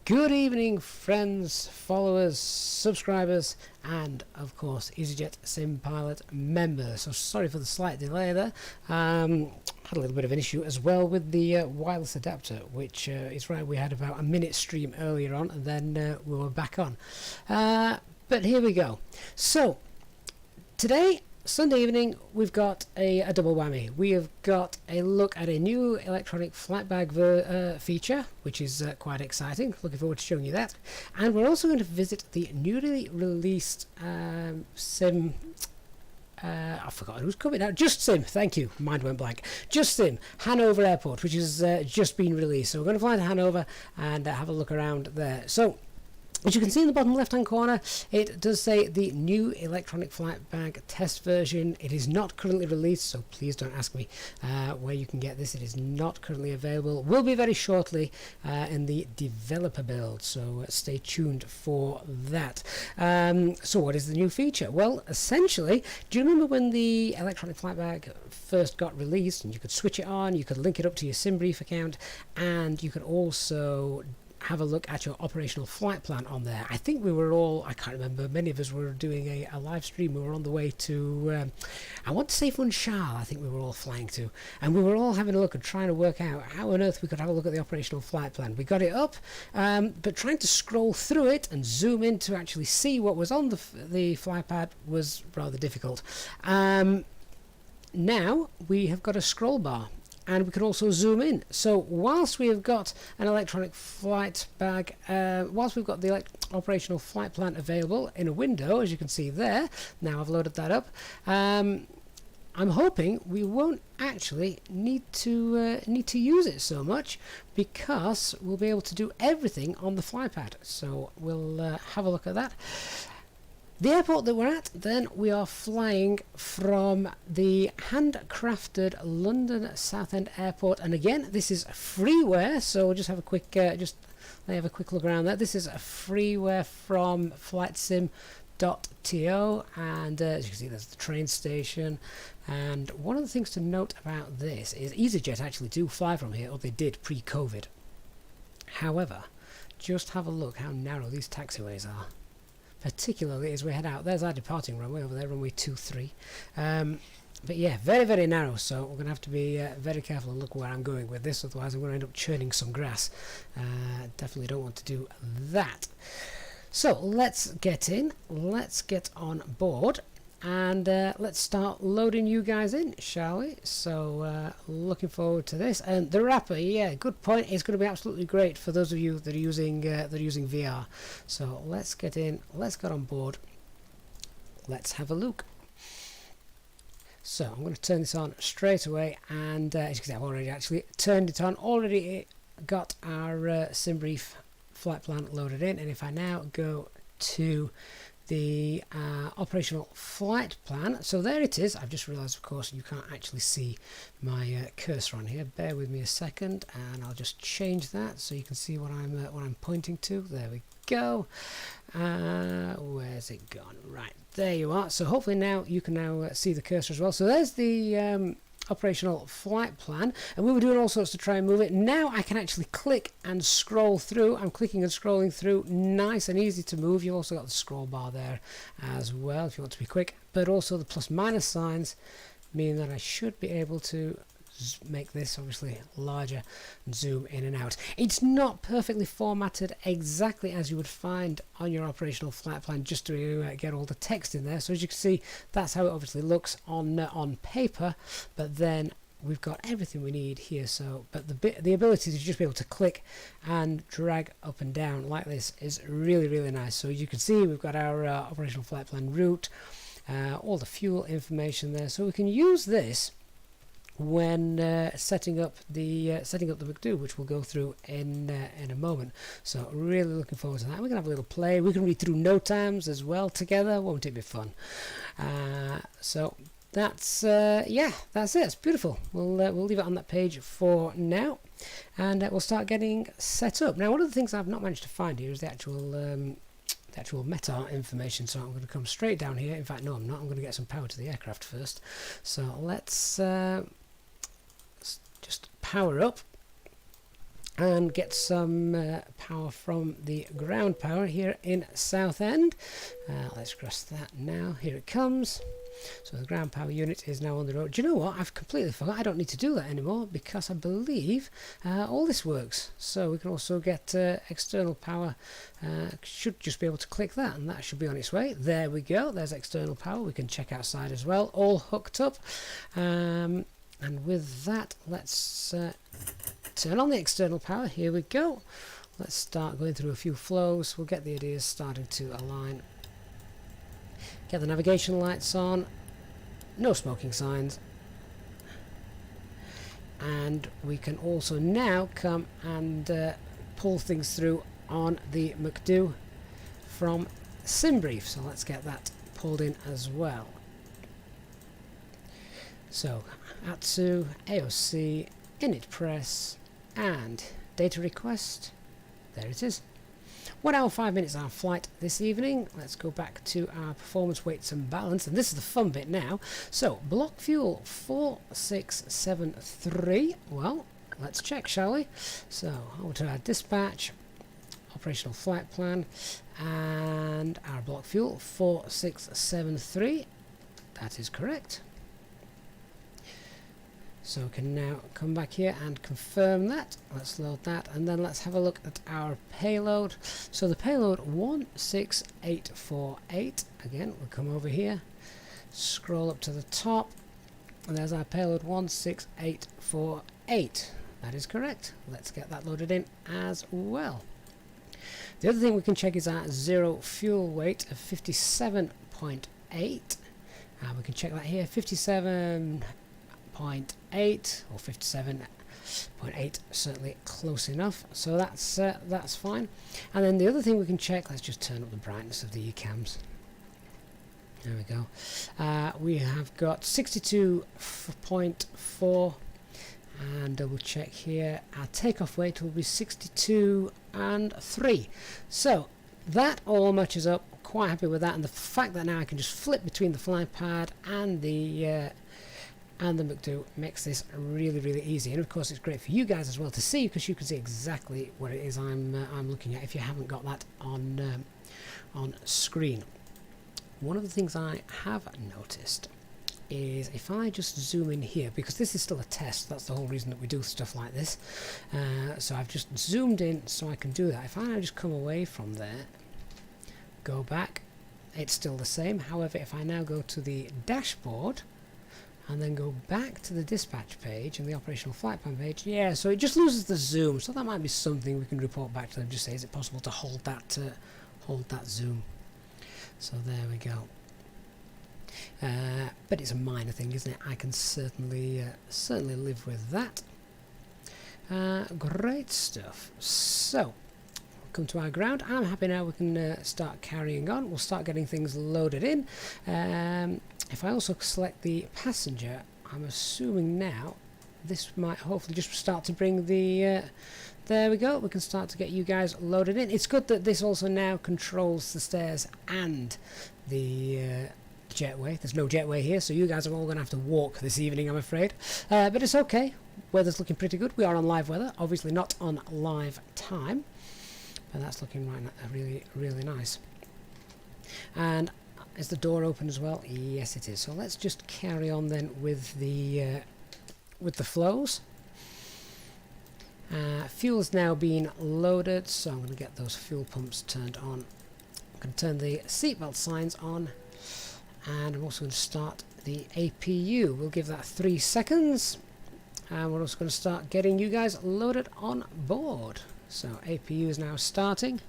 Good evening, friends, followers, subscribers, and of course Easyjetsimpilot members. So sorry for the slight delay there. Had a little bit of an issue as well with the wireless adapter, which is right, we had about a minute stream earlier on, and then we were back on. But here we go. So today, Sunday evening, we've got a double whammy. We have got a look at a new electronic flight bag feature, which is quite exciting. Looking forward to showing you that. And we're also going to visit the newly released sim. I've forgotten who's coming out. Just Sim, thank you. Mind went blank. Just Sim, Hannover Airport, which has just been released. So we're going to fly to Hannover and have a look around there. So, as you can see in the bottom left hand corner, it does say the new electronic flight bag test version. It is not currently released, so please don't ask me where you can get this. It is not currently available. Will be very shortly in the developer build, so stay tuned for that. So what is the new feature? Well, essentially, do you remember when the electronic flight bag first got released and you could switch it on, you could link it up to your SimBrief account, and you could also have a look at your operational flight plan on there. I think we were all, I can't remember, many of us were doing a live stream. We were on the way to, I want to say Funchal, I think we were all flying to, and we were all having a look and trying to work out how on earth we could have a look at the operational flight plan. We got it up, but trying to scroll through it and zoom in to actually see what was on the flight pad was rather difficult. Now we have got a scroll bar, and we can also zoom in. So whilst we have got an electronic flight bag, whilst we've got the operational flight plan available in a window, as you can see there, now I've loaded that up, I'm hoping we won't actually need to use it so much, because we'll be able to do everything on the flight pad. So we'll have a look at that. The airport that we're at, then, we are flying from the handcrafted London Southend Airport, and again, this is freeware. So we'll just have a quick have a quick look around there. This is a freeware from flightsim.to, and as you can see, there's the train station. And one of the things to note about this is EasyJet actually do fly from here, or they did pre-COVID. However, just have a look how narrow these taxiways are, particularly as we head out. There's our departing runway over there, runway 23. But yeah, very, very narrow, so we're going to have to be very careful and look where I'm going with this, otherwise I'm going to end up churning some grass. Definitely don't want to do that. So let's get in, let's get on board, and let's start loading you guys in, shall we? So looking forward to this. And the wrapper, yeah, good point. It's going to be absolutely great for those of you that are using VR. So let's get in, let's get on board, let's have a look. So I'm going to turn this on straight away, and as you can see, I've already actually turned it on. Already got our SimBrief flight plan loaded in, and if I now go to the operational flight plan, so there it is. I've just realized, of course, you can't actually see my cursor on here. Bear with me a second, and I'll just change that so you can see what I'm pointing to. There we go. Where's it gone? Right, there you are. So hopefully now you can now see the cursor as well. So there's the operational flight plan, and we were doing all sorts to try and move it. Now I can actually click and scroll through. I'm clicking and scrolling through, nice and easy to move. You've also got the scroll bar there as well if you want to be quick, but also the plus minus signs mean that I should be able to make this obviously larger and zoom in and out. It's not perfectly formatted exactly as you would find on your operational flight plan, just to get all the text in there. So as you can see, that's how it obviously looks on paper, but then we've got everything we need here. So but the ability to just be able to click and drag up and down like this is really, really nice. So you can see we've got our operational flight plan route, all the fuel information there, so we can use this when setting up the MCDU, which we'll go through in a moment. So really looking forward to that. We're gonna have a little play. We can read through note times as well together. Won't it be fun? So that's yeah, that's it. It's beautiful. We'll leave it on that page for now, and we'll start getting set up. Now, one of the things I've not managed to find here is the actual METAR information, so I'm going to come straight down here. In fact, no, I'm not. I'm going to get some power to the aircraft first. So let's just power up, and get some power from the ground power here in Southend. Let's cross that now. Here it comes. So the ground power unit is now on the road. Do you know what? I've completely forgot. I don't need to do that anymore because I believe all this works. So we can also get external power. Should just be able to click that, and that should be on its way. There we go. There's external power. We can check outside as well. All hooked up. And with that, let's turn on the external power. Here we go. Let's start going through a few flows. We'll get the ideas starting to align. Get the navigation lights on. No smoking signs. And we can also now come and pull things through on the MCDU from SimBrief. So let's get that pulled in as well. So ATSU, AOC, init press, and data request. There it is. 1 hour 5 minutes our flight this evening. Let's go back to our performance, weights and balance, and this is the fun bit now. So block fuel 4673. Well, let's check, shall we? So over to our dispatch, operational flight plan, and our block fuel 4673. That is correct. So we can now come back here and confirm that. Let's load that, and then let's have a look at our payload. So the payload 16848. Again, we'll come over here, scroll up to the top, and there's our payload 16848. That is correct. Let's get that loaded in as well. The other thing we can check is our zero fuel weight of 57.8. We can check that here, 57.8 or 57.8, certainly close enough. So that's fine. And then the other thing we can check, let's just turn up the brightness of the ECAMs. There we go. We have got 62.4, and double check here. Our takeoff weight will be 62 and 3. So that all matches up. Quite happy with that, and the fact that now I can just flip between the flight pad and the MCDU makes this really, really easy. And of course it's great for you guys as well to see, because you can see exactly what it is I'm looking at if you haven't got that on screen. One of the things I have noticed is if I just zoom in here, because this is still a test, that's the whole reason that we do stuff like this. So I've just zoomed in so I can do that. If I now just come away from there, go back, it's still the same. However, if I now go to the dashboard and then go back to the dispatch page and the operational flight plan page, yeah, so it just loses the zoom. So that might be something we can report back to them. Just say, is it possible to hold that zoom? So there we go. But it's a minor thing, isn't it? I can certainly live with that. Great stuff. So come to our ground. I'm happy now we can start carrying on. We'll start getting things loaded in. If I also select the passenger, I'm assuming now this might hopefully just start to bring the there we go, we can start to get you guys loaded in. It's good that this also now controls the stairs and the jetway. There's no jetway here, so you guys are all going to have to walk this evening, I'm afraid. But it's okay. Weather's looking pretty good. We are on live weather, obviously not on live time. But that's looking right now, really, really nice. And is the door open as well? Yes, it is. So let's just carry on then with the flows. Fuel's now being loaded, so I'm going to get those fuel pumps turned on. I'm going to turn the seatbelt signs on, and I'm also going to start the APU. We'll give that 3 seconds, and we're also going to start getting you guys loaded on board. So APU is now starting.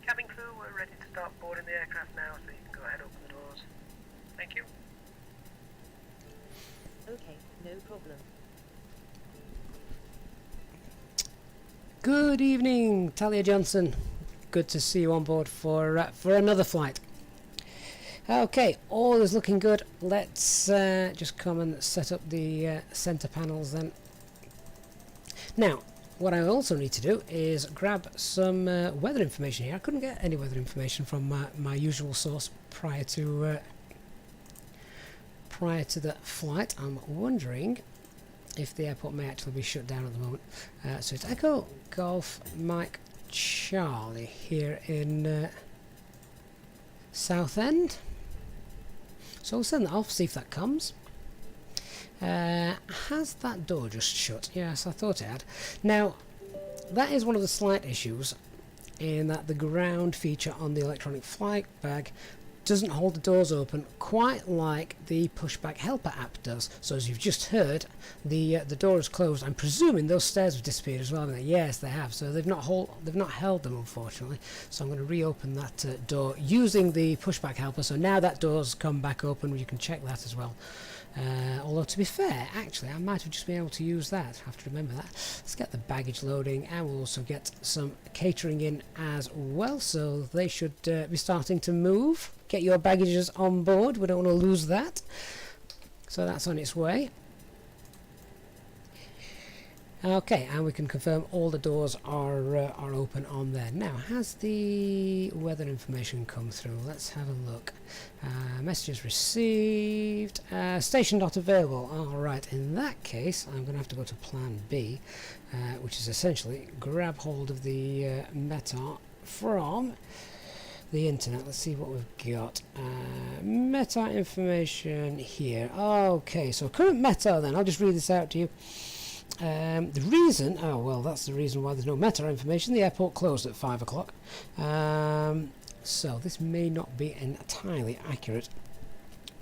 Cabin crew, we're ready to start boarding the aircraft now, so you can go ahead and open the doors. Thank you. Okay, no problem. Good evening, Talia Johnson. Good to see you on board for another flight. Okay, all is looking good. Let's just come and set up the center panels then. Now, what I also need to do is grab some weather information here. I couldn't get any weather information from my usual source prior to the flight. I'm wondering if the airport may actually be shut down at the moment. So it's Echo Golf Mike Charlie here in Southend. So we'll send that off, see if that comes. Has that door just shut? Yes, I thought it had. Now, that is one of the slight issues in that the ground feature on the electronic flight bag doesn't hold the doors open quite like the Pushback helper app does. So as you've just heard, the door is closed. I'm presuming those stairs have disappeared as well, haven't they? Yes, they have. So they've not held them, unfortunately. So I'm going to reopen that door using the Pushback helper. So now that door's come back open, you can check that as well. Although to be fair, actually I might have just been able to use that. I have to remember that. Let's get the baggage loading, and we'll also get some catering in as well, so they should be starting to move. Get your baggages on board, we don't want to lose that. So that's on its way. Okay, and we can confirm all the doors are open on there. Now, has the weather information come through? Let's have a look. Messages received. Station not available. Alright, in that case, I'm going to have to go to plan B, which is essentially grab hold of the METAR from the internet. Let's see what we've got. METAR information here. Okay, so current METAR then. I'll just read this out to you. The reason, oh well, that's the reason why there's no METAR information. The airport closed at 5 o'clock. So this may not be entirely accurate.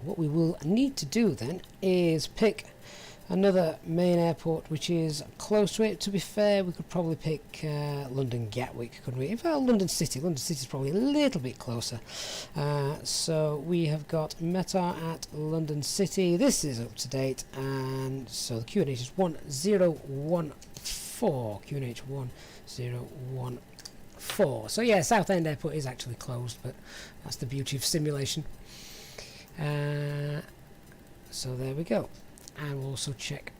What we will need to do then is pick another main airport which is close to it. To be fair, we could probably pick London Gatwick, couldn't we? In fact, London City. London City is probably a little bit closer. So we have got METAR at London City. This is up to date, and so the QNH is 1014. QNH 1014. So yeah, Southend Airport is actually closed, but that's the beauty of simulation. So there we go. And we'll also check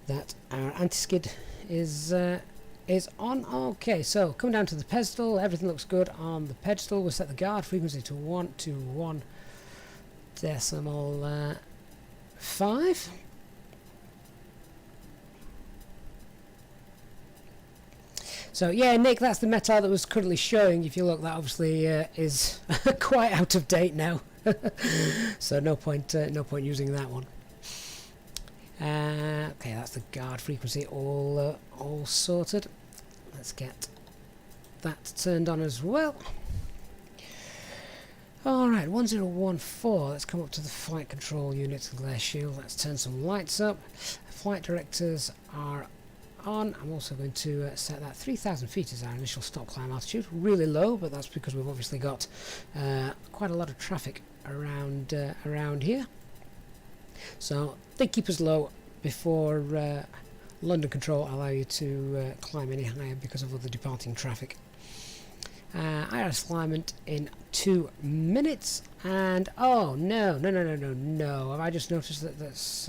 that our anti-skid is on. Okay, so come down to the pedestal. Everything looks good on the pedestal. We'll set the guard frequency to 121.5. So yeah, Nick, that's the METAR that was currently showing. If you look, that obviously is quite out of date now. So no point using that one. Okay, that's the guard frequency all sorted. Let's get that turned on as well. Alright, 1014. Let's come up to the flight control unit glare shield. Let's turn some lights up. Flight directors are on. I'm also going to set that 3,000 feet as our initial stop climb altitude. Really low, but that's because we've obviously got quite a lot of traffic around here. So they keep us low before London Control allow you to climb any higher because of all the departing traffic. IRS alignment in 2 minutes, and oh no, have I just noticed that that's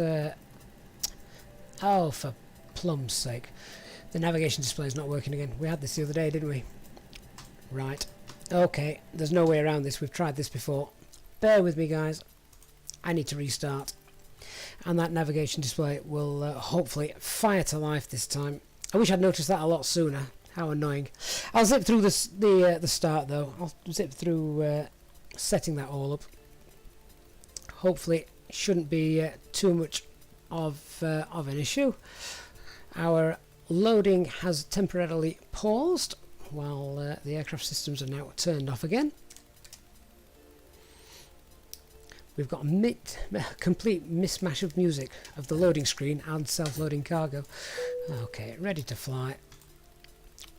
oh, for plum's sake, the navigation display is not working again. We had this the other day, didn't we? Right, okay, there's no way around this. We've tried this before. Bear with me, guys. I need to restart, and that navigation display will hopefully fire to life this time. I wish I'd noticed that a lot sooner. How annoying. I'll zip through the start though. I'll zip through setting that all up. Hopefully it shouldn't be too much of an issue. Our loading has temporarily paused while the aircraft systems are now turned off again. We've got a complete mismatch of music of the loading screen and self-loading cargo. Okay, ready to fly.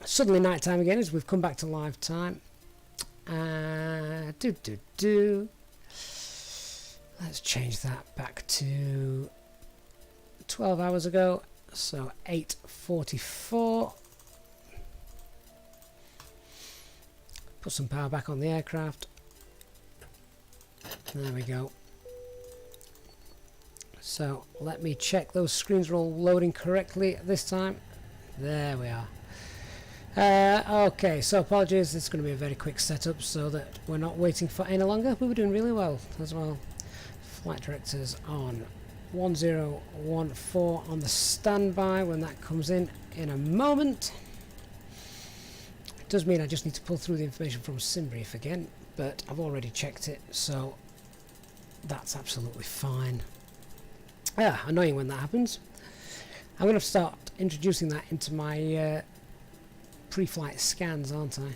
Suddenly night time again as we've come back to live time. Let's change that back to 12 hours ago. So 8:44. Put some power back on the aircraft. There we go. So let me check those screens are all loading correctly this time. There we are. Okay, so apologies, it's going to be a very quick setup so that we're not waiting for any longer. We were doing really well as well. Flight directors on 1014 on the standby when that comes in a moment. It does mean I just need to pull through the information from SimBrief again, but I've already checked it, so that's absolutely fine. Annoying when that happens. I'm going to start introducing that into my pre-flight scans, aren't I?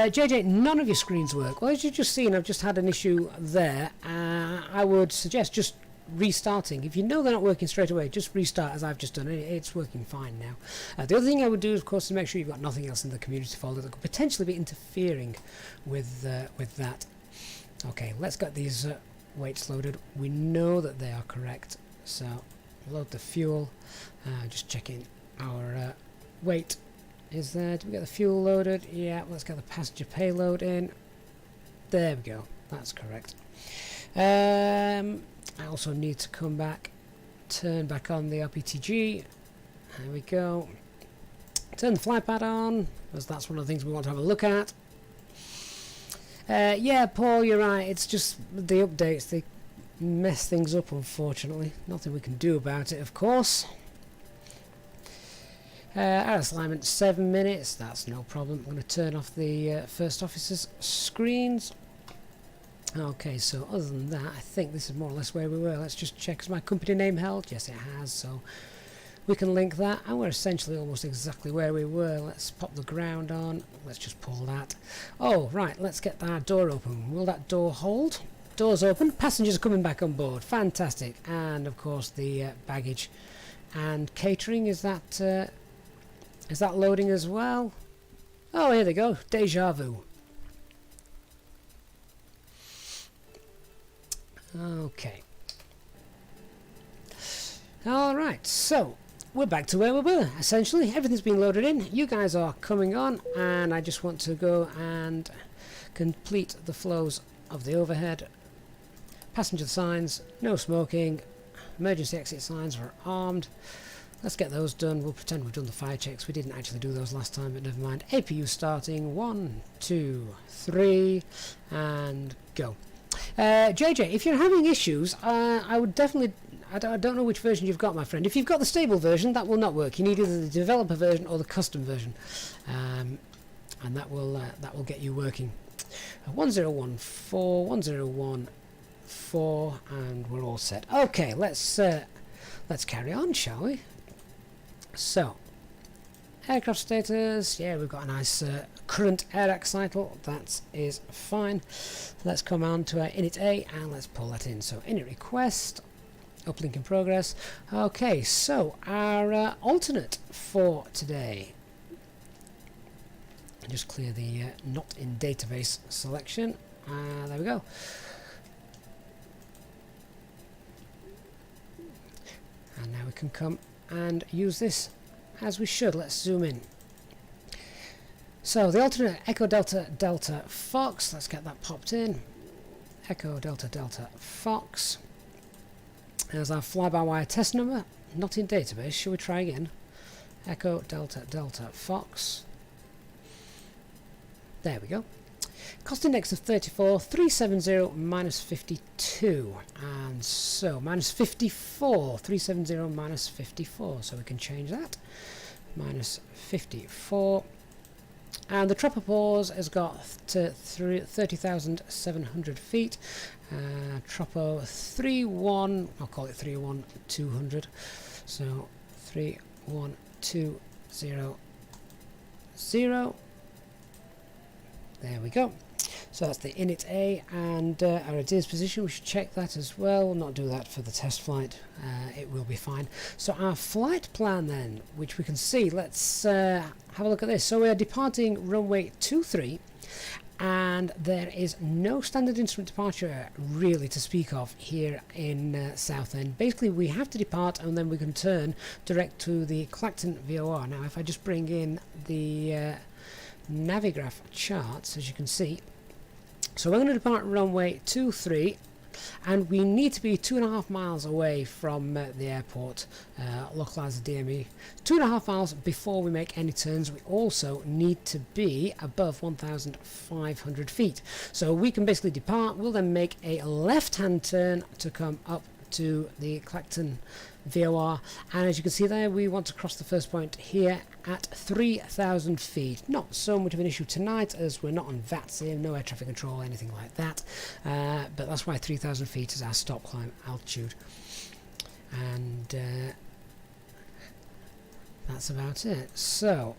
JJ, none of your screens work. Well, as you've just seen, I've just had an issue there. I would suggest just restarting. If you know they're not working straight away, just restart as I've just done. It's working fine now. The other thing I would do, of course, is make sure you've got nothing else in the community folder that could potentially be interfering with that. Okay, let's get these weights loaded. We know that they are correct, so load the fuel. Just checking our weight is there. Did we get the fuel loaded? Yeah, let's get the passenger payload in. There we go, that's correct. I also need to come back, turn back on the RPTG. There we go. Turn the flypad on, as that's one of the things we want to have a look at. Yeah, Paul, you're right. It's just the updates, they mess things up, unfortunately. Nothing we can do about it, of course. Our assignment 7 minutes, that's no problem. I'm going to turn off the first officer's screens. Okay, so other than that, I think this is more or less where we were. Let's just check, has my company name held? Yes, it has, so we can link that, and we're essentially almost exactly where we were. Let's pop the ground on, let's just pull that. Oh, right, let's get our door open. Will that door hold? Doors open, passengers are coming back on board, fantastic. And of course the baggage and catering, is that loading as well? Oh, here they go, deja vu. Okay. Alright, so we're back to where we were. Essentially, everything's been loaded in. You guys are coming on, and I just want to go and complete the flows of the overhead. Passenger signs, no smoking. Emergency exit signs are armed. Let's get those done. We'll pretend we've done the fire checks. We didn't actually do those last time, but never mind. APU starting. 1, 2, 3, and go. JJ, if you're having issues, I would definitely... I don't know which version you've got, my friend. If you've got the stable version, that will not work. You need either the developer version or the custom version, and that will get you working. 1014, 1014, and we're all set. Okay, let's carry on, shall we? So, aircraft status. Yeah, we've got a nice current AirAC cycle. That is fine. Let's come on to our init A and let's pull that in. So, init request. Uplink in progress. Okay, so our alternate for today. Just clear the not in database selection. There we go. And now we can come and use this as we should. Let's zoom in. So the alternate Echo Delta Delta Fox. Let's get that popped in. Echo Delta Delta Fox. There's our fly-by-wire test number, not in database. Shall we try again? Echo Delta Delta Fox. There we go. Cost index of 34, 370 minus 52. And so, minus 54, 370 minus 54. So we can change that. Minus 54. And the tropopause has got to 30,700 feet. Tropo 31, I'll call it 31200. So 31200. There we go. So that's the init A, and our ideas position, we should check that as well. We'll not do that for the test flight, it will be fine. So our flight plan then, which we can see, let's have a look at this. So we are departing runway 23, and there is no standard instrument departure really to speak of here in Southend. Basically we have to depart and then we can turn direct to the Clacton VOR. Now if I just bring in the Navigraph charts, as you can see, so we're going to depart runway 23 and we need to be 2.5 miles away from the airport, localizer DME. 2.5 miles before we make any turns. We also need to be above 1,500 feet. So we can basically depart. We'll then make a left-hand turn to come up to the Clacton VOR, and as you can see there, we want to cross the first point here at 3,000 feet. Not so much of an issue tonight as we're not on VATSIM, no air traffic control, anything like that, but that's why 3,000 feet is our stop climb altitude, and that's about it. So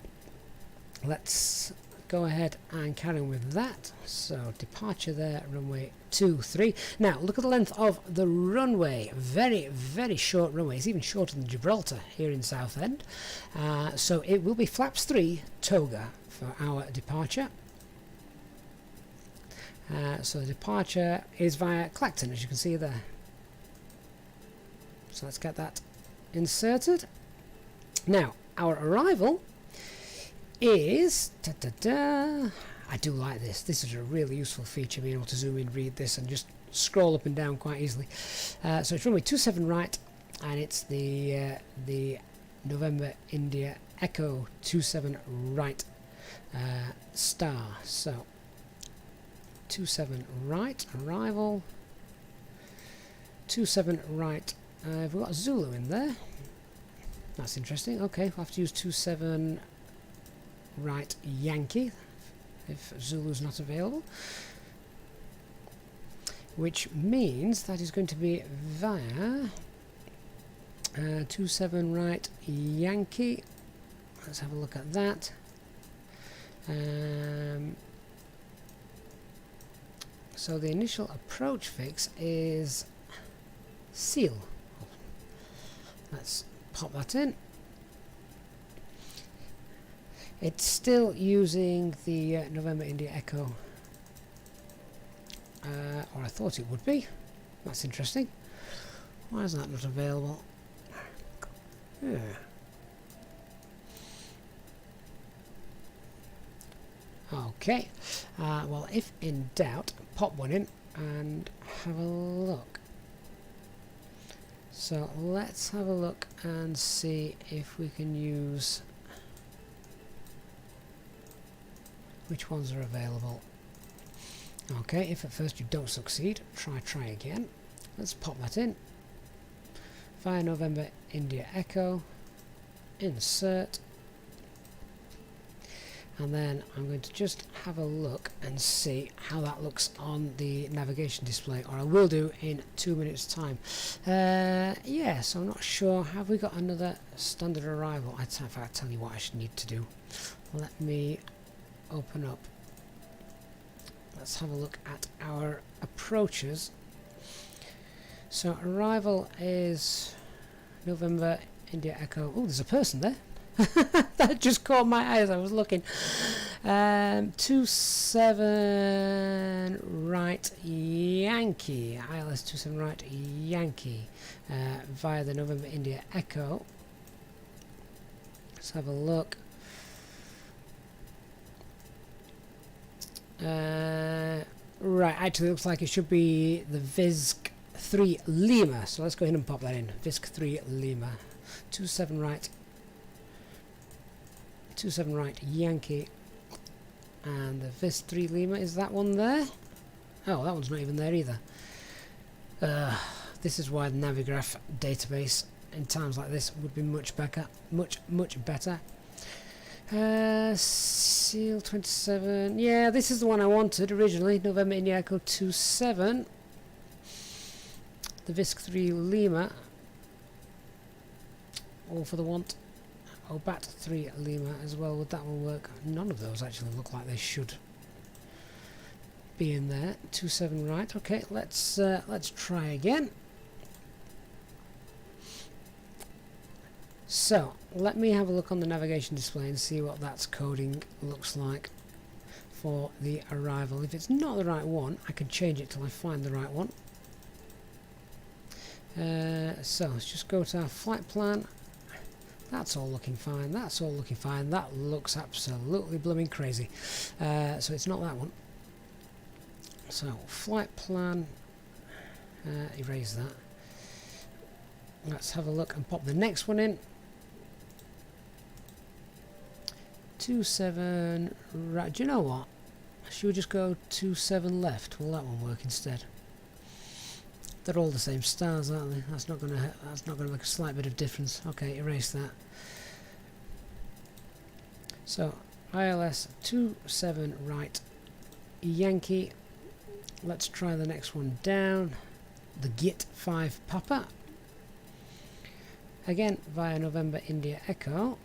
let's go ahead and carry on with that. So departure there, runway 23. Now look at the length of the runway. Very, very short runway. It's even shorter than Gibraltar here in Southend. So it will be flaps 3 toga for our departure. So the departure is via Clacton, as you can see there. So let's get that inserted. Now our arrival is I do like this. This is a really useful feature, being able to zoom in, read this, and just scroll up and down quite easily. So it's runway 27 right, and it's the November India Echo 27 right star. So 27 right arrival, 27 right. We've got Zulu in there. That's interesting. Okay, we'll have to use 27 right Yankee if Zulu's not available, which means that is going to be via 27 right Yankee. Let's have a look at that. So the initial approach fix is Seal. Let's pop that in. It's still using the November India Echo, or I thought it would be. That's interesting. Why is that not available? Yeah. Okay, well, if in doubt, pop one in and have a look. So let's have a look and see if we can use which ones are available. Okay, if at first you don't succeed, try again. Let's pop that in via November India Echo, insert, and then I'm going to just have a look and see how that looks on the navigation display, or I will do in 2 minutes time. Yeah, so I'm not sure. Have we got another standard arrival? In fact, I'll tell you what I should need to do. Let me open up. Let's have a look at our approaches. So arrival is November India Echo. Oh, there's a person there. That just caught my eye as I was looking. 27 right Yankee, ILS 27 right Yankee, via the November India Echo. Let's have a look. Right, actually looks like it should be the VISC 3 Lima, so let's go ahead and pop that in. VISC 3 Lima, 27 right Yankee, and the VISC 3 Lima, is that one there? Oh, that one's not even there either. This is why the Navigraph database in times like this would be much better. Much better. Seal 27. Yeah, this is the one I wanted originally. November India Echo 27. The VISC 3 Lima. All for the want. OBAT 3 Lima as well. Would that one work? None of those actually look like they should be in there. 27 right. Okay, let's try again. So let me have a look on the navigation display and see what that's coding looks like for the arrival. If it's not the right one, I can change it till I find the right one. So let's just go to our flight plan. That's all looking fine. That's all looking fine. That looks absolutely blooming crazy. So it's not that one. So flight plan. Erase that. Let's have a look and pop the next one in. 27 right. Do you know what? Should we just go 27 left? Will that one work instead? They're all the same stars, aren't they? That's not gonna make a slight bit of difference. Okay, erase that. So ILS 27 right Yankee. Let's try the next one down. The Git 5 Papa. Again via November India Echo.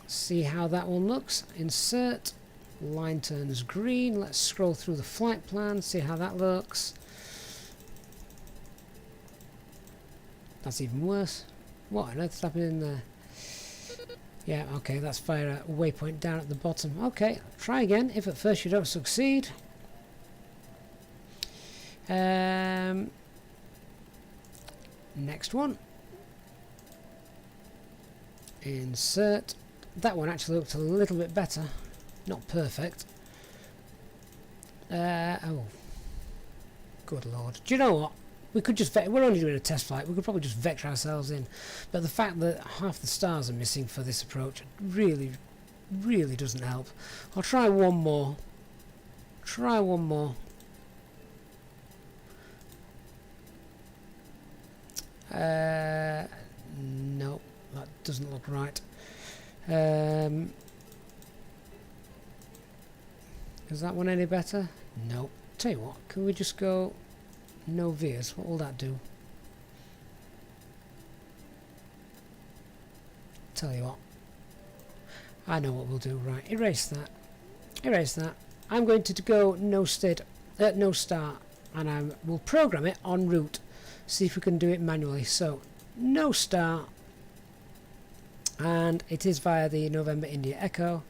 See how that one looks. Insert. Line turns green. Let's scroll through the flight plan, see how that looks. That's even worse. What on earth's happening there? Yeah, okay, that's via a waypoint down at the bottom. Okay, try again if at first you don't succeed. Next one. Insert. That one actually looked a little bit better. Not perfect. Oh. Good lord. Do you know what? We could just... We're only doing a test flight. We could probably just vector ourselves in. But the fact that half the stars are missing for this approach really, really doesn't help. I'll try one more. Try one more. No, that doesn't look right. Is that one any better? No. Tell you what, can we just go no veers? What will that do? Tell you what, I know what we'll do. Right, erase that. Erase that. I'm going to go no start, and we'll program it en route. See if we can do it manually. So no start, and it is via the November India Echo.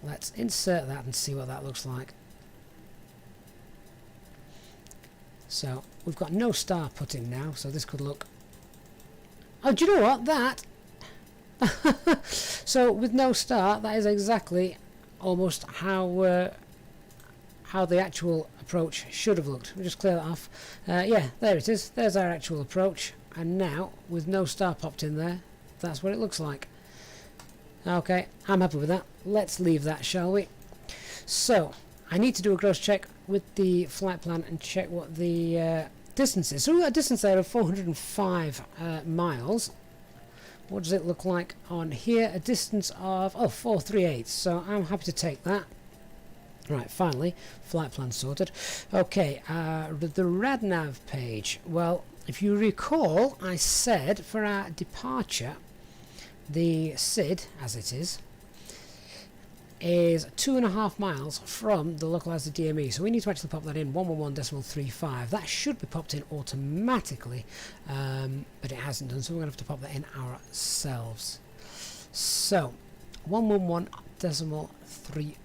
Let's insert that and see what that looks like. So we've got no star put in now, so this could look... Oh, do you know what? That... So with no star, that is exactly almost how the actual approach should have looked. We'll just clear that off. Yeah, there it is. There's our actual approach. And now, with no star popped in there, that's what it looks like. Okay, I'm happy with that. Let's leave that, shall we? So, I need to do a gross check with the flight plan and check what the distance is. So we've got a distance there of 405 miles. What does it look like on here? A distance of 438. So I'm happy to take that. Right, finally, flight plan sorted. Okay, the RadNav page. Well, if you recall, I said for our departure, the SID, as it is 2.5 miles from the localizer DME. So we need to actually pop that in 111.35. That should be popped in automatically, but it hasn't done, so we're going to have to pop that in ourselves. So 111.35.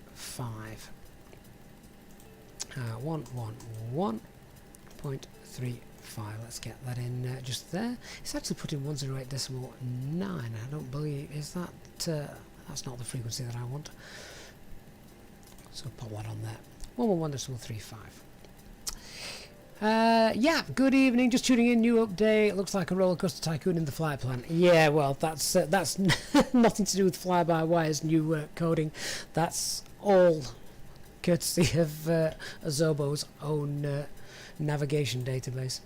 111.35. Let's get that in just there. It's actually put in 108.9. I don't believe... Is that... that's not the frequency that I want. So pop that on there. 111.35. Yeah, good evening. Just tuning in. New update. Looks like a roller coaster tycoon in the flight plan. Yeah, well, that's nothing to do with fly-by-wire's new coding. That's all courtesy of Azobo's own navigation database.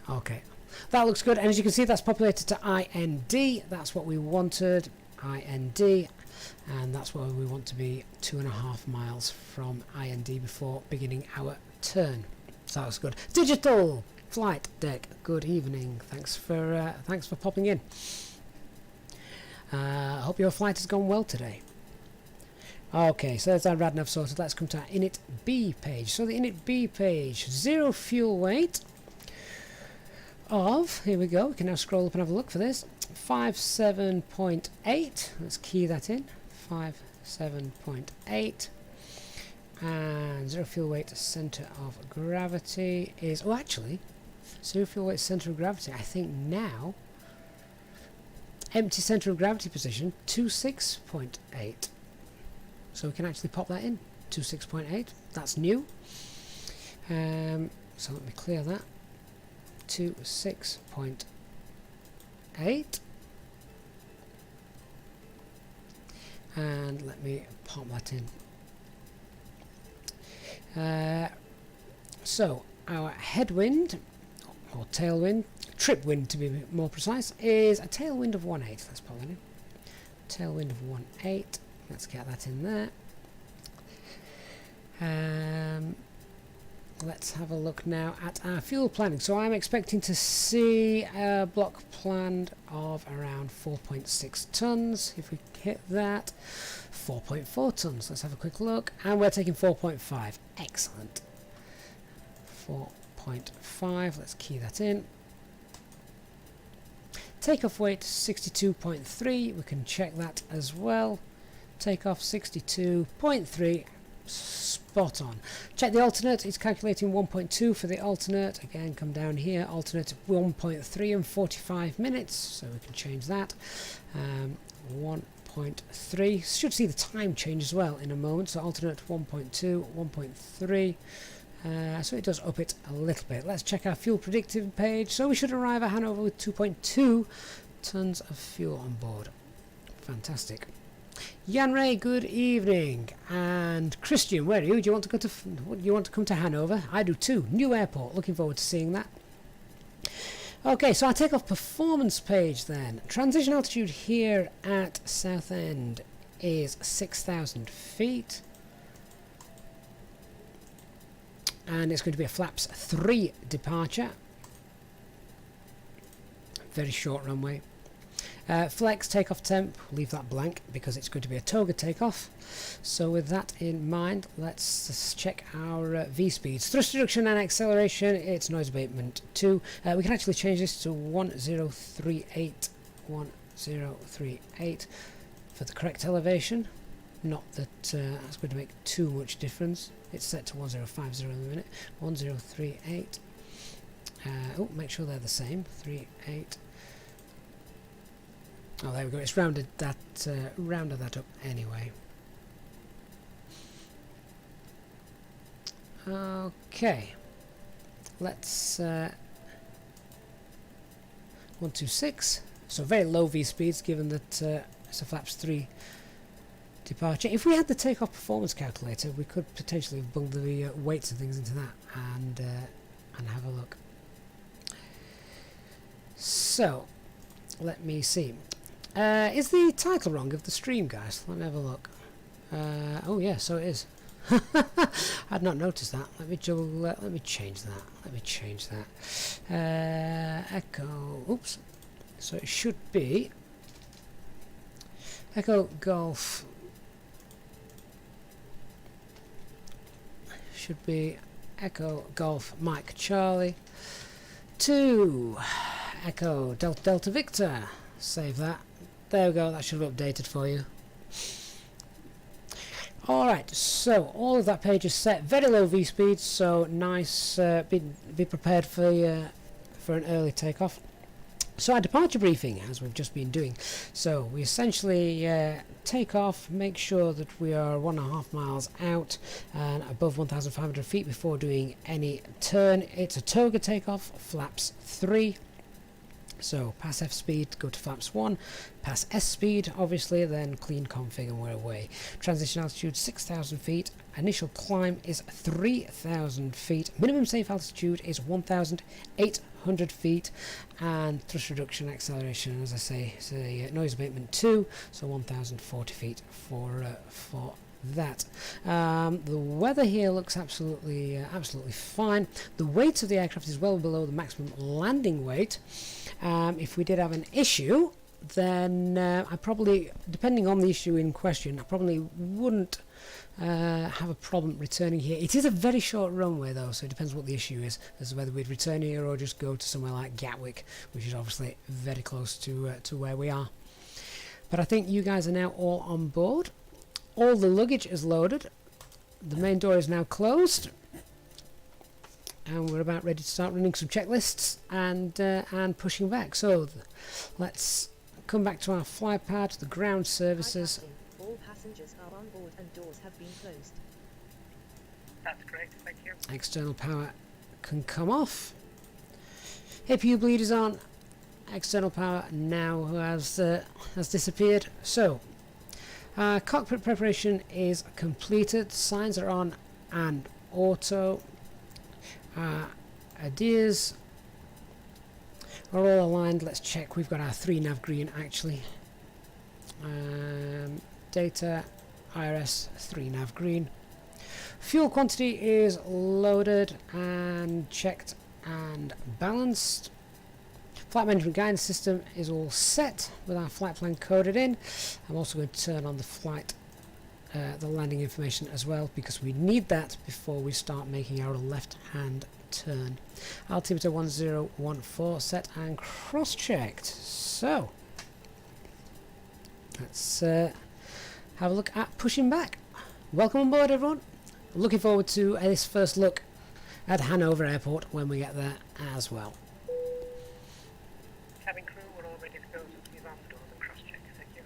Okay, that looks good, and as you can see, that's populated to IND. That's what we wanted, IND, and that's where we want to be 2.5 miles from IND before beginning our turn. So that was good. Digital flight deck. Good evening. Thanks for popping in. I hope your flight has gone well today. Okay, so there's our RadNav sorted. Let's come to our init B page. So the init B page, 0 fuel weight of, here we go, we can now scroll up and have a look for this, 57.8, let's key that in, 57.8, and 0 fuel weight centre of gravity is, oh actually, 0 fuel weight centre of gravity, I think now, empty centre of gravity position, 26.8. So we can actually pop that in, 26.8, that's new. So let me clear that to 6.8. And let me pop that in. So our headwind, or tailwind, trip wind to be more precise, is a tailwind of 1/8. Let's pop that in. Tailwind of 1/8. Let's get that in there. Let's have a look now at our fuel planning. So I'm expecting to see a block planned of around 4.6 tons. If we hit that, 4.4 tons. Let's have a quick look. And we're taking 4.5. Excellent. 4.5. Let's key that in. Takeoff weight 62.3. We can check that as well. Takeoff 62.3. Spot on. Check the alternate. It's calculating 1.2 for the alternate. Again, come down here. Alternate 1.3 and 45 minutes. So we can change that. 1.3. Should see the time change as well in a moment. So alternate 1.2, 1.3. So it does up it a little bit. Let's check our fuel predictive page. So we should arrive at Hanover with 2.2 tons of fuel on board. Fantastic. Jan Ray, good evening. And Christian, where are you? Do you want to go to? You want to come to Hanover? I do too. New airport. Looking forward to seeing that. Okay, so our takeoff performance page then. Transition altitude here at Southend is 6,000 feet. And it's going to be a flaps 3 departure. Very short runway. Flex takeoff temp, leave that blank because it's going to be a toga takeoff. So with that in mind, let's just check our V-speeds. Thrust reduction and acceleration, it's noise abatement 2. We can actually change this to 1038, 1038 for the correct elevation. Not that that's going to make too much difference. It's set to 1050 in a minute. 1038. Oh, make sure they're the same. 38. Oh, there we go. It's rounded that up anyway. Okay. Let's 126. So very low V speeds, given that it's a flaps 3 departure. If we had the takeoff performance calculator, we could potentially bung the weights and things into that and have a look. So let me see. Is the title wrong of the stream, guys? Let me have a look. Oh yeah, so it is. I'd not noticed that. Let me change that. Let me change that. Echo. Oops. So it should be Echo Golf. Should be Echo Golf Mike Charlie 2 Echo Delta Victor. Save that. There we go. That should have updated for you. Alright, so all of that page is set. Very low V speed, so nice. Be prepared for an early takeoff. So our departure briefing, as we've just been doing. So we essentially take off, make sure that we are 1.5 miles out and above 1,500 feet before doing any turn. It's a toga takeoff, flaps 3. So pass F speed, go to flaps 1, pass S speed, obviously, then clean config and we're away. Transition altitude 6,000 feet, initial climb is 3,000 feet, minimum safe altitude is 1,800 feet, and thrust reduction acceleration, as I say, is a noise abatement 2, so 1,040 feet for that. The weather here looks absolutely fine. The weight of the aircraft is well below the maximum landing weight. If we did have an issue, then I probably, depending on the issue in question, I probably wouldn't have a problem returning here. It is a very short runway though, so it depends what the issue is as to whether we'd return here or just go to somewhere like Gatwick, which is obviously very close to where we are. But I think you guys are now all on board. All the luggage is loaded. The main door is now closed. And we're about ready to start running some checklists and pushing back. So let's come back to our fly pad, the ground services. All passengers are on board and doors have been closed. That's great, thank you. External power can come off. APU bleed is on. External power now has disappeared. So, cockpit preparation is completed. Signs are on and auto. Ideas are all aligned. Let's check. We've got our 3 nav green actually. Data, IRS, 3 nav green. Fuel quantity is loaded and checked and balanced. Flight management guidance system is all set with our flight plan coded in. I'm also going to turn on the flight, the landing information as well, because we need that before we start making our left hand turn. Altimeter 1014 set and cross checked. So let's have a look at pushing back. Welcome on board, everyone. Looking forward to this first look at Hannover Airport when we get there as well. Cabin crew, we're all ready to go, so please arm the doors and cross-check, thank you.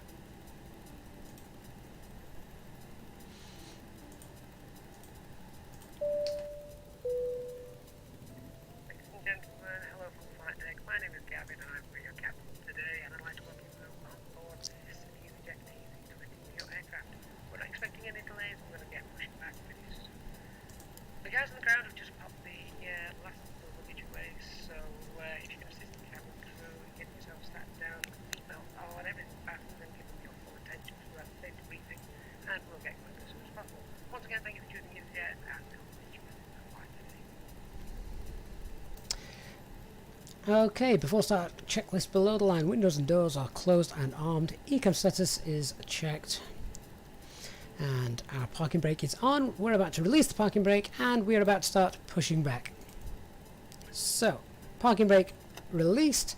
Ladies and gentlemen, hello from the flight deck. My name is Gavin and I'm your captain today, and I'd like to welcome you on board this Easyjet-EDDV aircraft. We're not expecting any delays, we're going to get pushing back pretty soon. The guys on the ground have just popped the last of the luggage away, so if you can assist the cabin crew in getting yourself sat down, seatbelt on, everything fastened, and give them your full attention for that safety briefing, and we'll get going as soon as possible. Once again, thank you for choosing Easyjet, and we'll meet you in the flight today. Okay, before start, checklist below the line. Windows and doors are closed and armed. ECAM status is checked. And our parking brake is on. We're about to release the parking brake and we're about to start pushing back. So, parking brake released,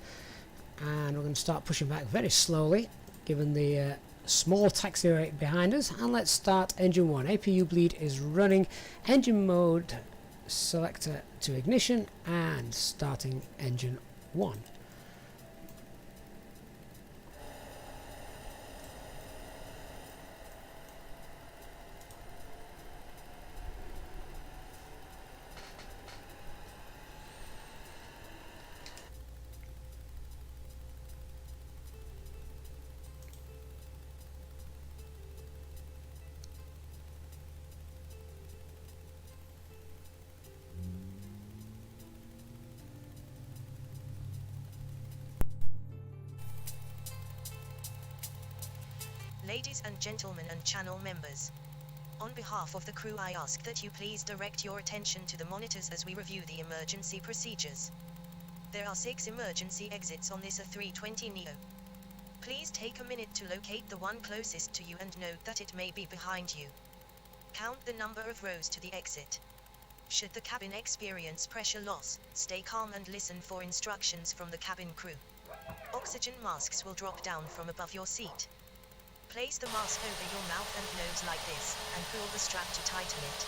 and we're going to start pushing back very slowly given the small taxiway behind us. And let's start engine 1. APU bleed is running. Engine mode selector to ignition and starting engine 1. Ladies and gentlemen and channel members, on behalf of the crew I ask that you please direct your attention to the monitors as we review the emergency procedures. There are 6 emergency exits on this A320neo. Please take a minute to locate the one closest to you and note that it may be behind you. Count the number of rows to the exit. Should the cabin experience pressure loss, stay calm and listen for instructions from the cabin crew. Oxygen masks will drop down from above your seat. Place the mask over your mouth and nose like this, and pull the strap to tighten it.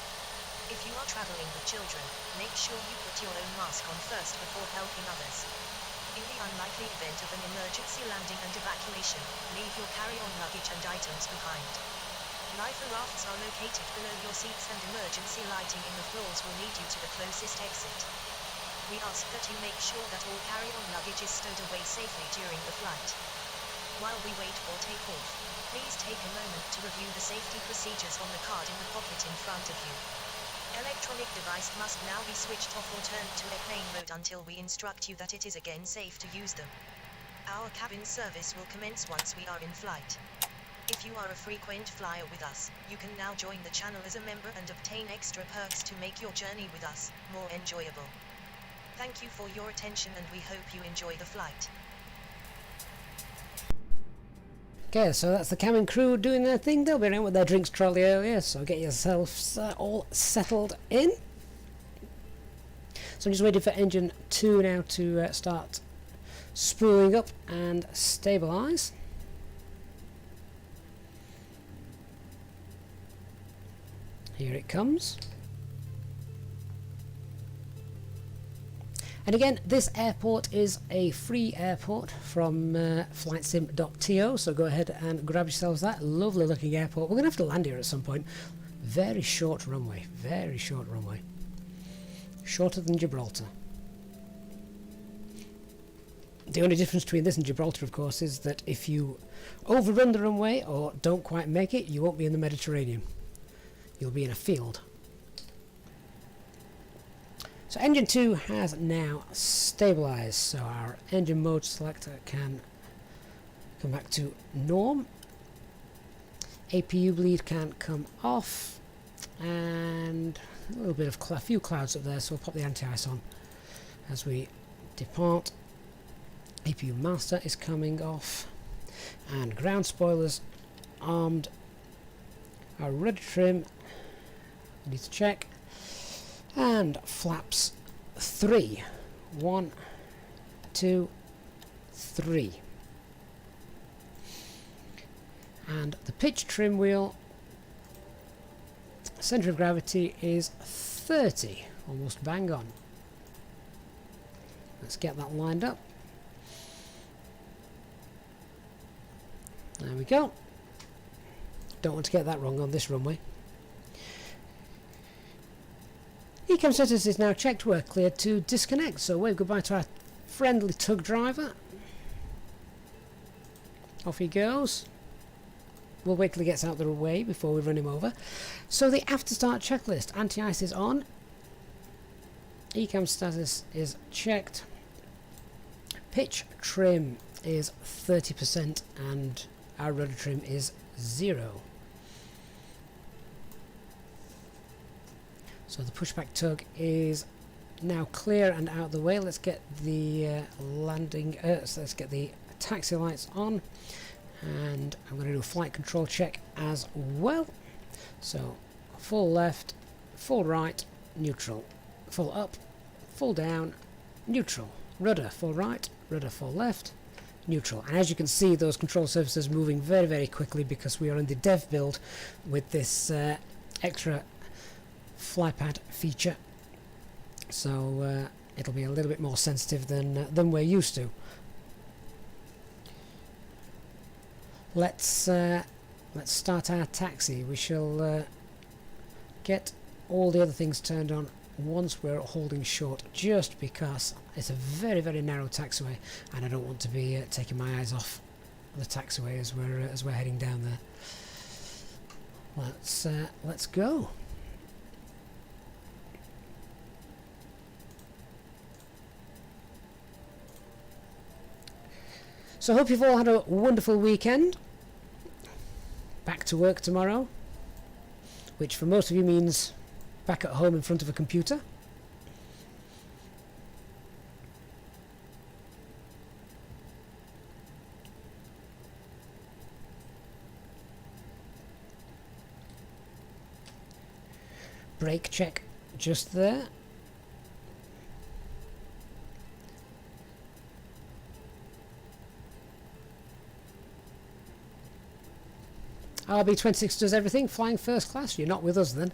If you are traveling with children, make sure you put your own mask on first before helping others. In the unlikely event of an emergency landing and evacuation, leave your carry-on luggage and items behind. Life rafts are located below your seats, and emergency lighting in the floors will lead you to the closest exit. We ask that you make sure that all carry-on luggage is stowed away safely during the flight. While we wait for takeoff, please take a moment to review the safety procedures on the card in the pocket in front of you. Electronic device must now be switched off or turned to airplane mode until we instruct you that it is again safe to use them. Our cabin service will commence once we are in flight. If you are a frequent flyer with us, you can now join the channel as a member and obtain extra perks to make your journey with us more enjoyable. Thank you for your attention, and we hope you enjoy the flight. Okay, so that's the cabin crew doing their thing. They'll be around with their drinks trolley earlier, so get yourselves all settled in. So I'm just waiting for engine 2 now to start spooling up and stabilise. Here it comes. And again, this airport is a free airport from flightsim.to, so go ahead and grab yourselves that lovely looking airport. We're going to have to land here at some point. Very short runway, very short runway. Shorter than Gibraltar. The only difference between this and Gibraltar, of course, is that if you overrun the runway or don't quite make it, you won't be in the Mediterranean. You'll be in a field. So engine 2 has now stabilised, so our engine mode selector can come back to norm. APU bleed can come off, and a little bit of a few clouds up there, so we'll pop the anti-ice on as we depart. APU master is coming off, and ground spoilers armed. Our rudder trim we need to check, and flaps 3. 1, 2, 3. And the pitch trim wheel centre of gravity is 30, almost bang on. Let's get that lined up. There we go. Don't want to get that wrong on this runway. ECAM status is now checked. We're cleared to disconnect, so wave goodbye to our friendly tug driver. Off he goes. We'll wait till he gets out of the way before we run him over. So the after start checklist. Anti-ice is on. ECAM status is checked. Pitch trim is 30% and our rudder trim is 0. So the pushback tug is now clear and out of the way. Let's get the let's get the taxi lights on. And I'm going to do a flight control check as well. So full left, full right, neutral, full up, full down, neutral, rudder full right, rudder full left, neutral. And as you can see, those control surfaces moving very, very quickly because we are in the dev build with this extra flypad feature. So it'll be a little bit more sensitive than we're used to. Let's start our taxi. We shall get all the other things turned on once we're holding short, just because it's a very, very narrow taxiway and I don't want to be taking my eyes off the taxiway as we're heading down there. Let's go. So I hope you've all had a wonderful weekend. Back to work tomorrow, which for most of you means back at home in front of a computer. Brake check just there. RB26 does everything, flying first class. You're not with us then.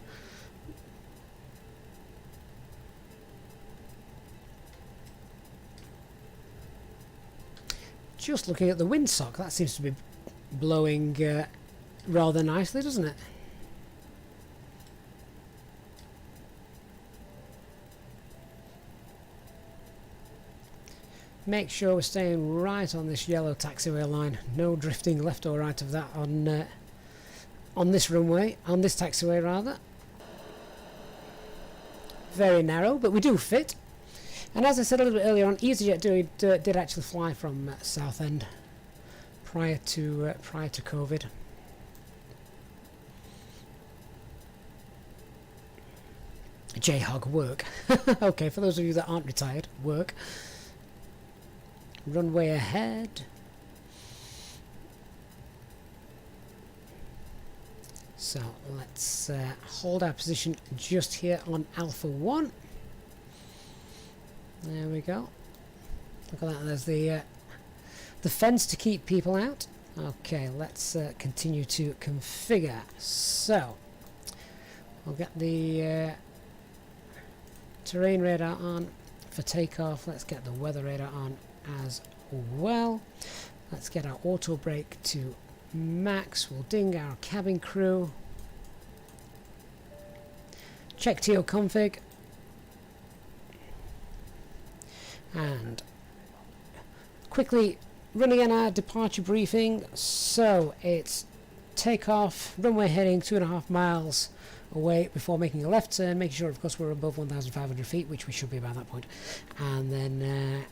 Just looking at the windsock, that seems to be blowing rather nicely, doesn't it? Make sure we're staying right on this yellow taxiway line. No drifting left or right of that on this runway, on this taxiway rather. Very narrow, but we do fit. And as I said a little bit earlier on, EasyJet did actually fly from Southend prior to COVID. JHOG work. Okay, for those of you that aren't retired, work. Runway ahead. So let's hold our position just here on Alpha 1. There we go. Look at that, there's the fence to keep people out. Okay, let's continue to configure. So we'll get the terrain radar on for takeoff. Let's get the weather radar on as well. Let's get our auto brake to max. We'll ding our cabin crew. check TO config, and quickly running in our departure briefing. So it's takeoff, runway heading 2.5 miles away before making a left turn, making sure of course we're above 1,500 feet, which we should be by that point, and then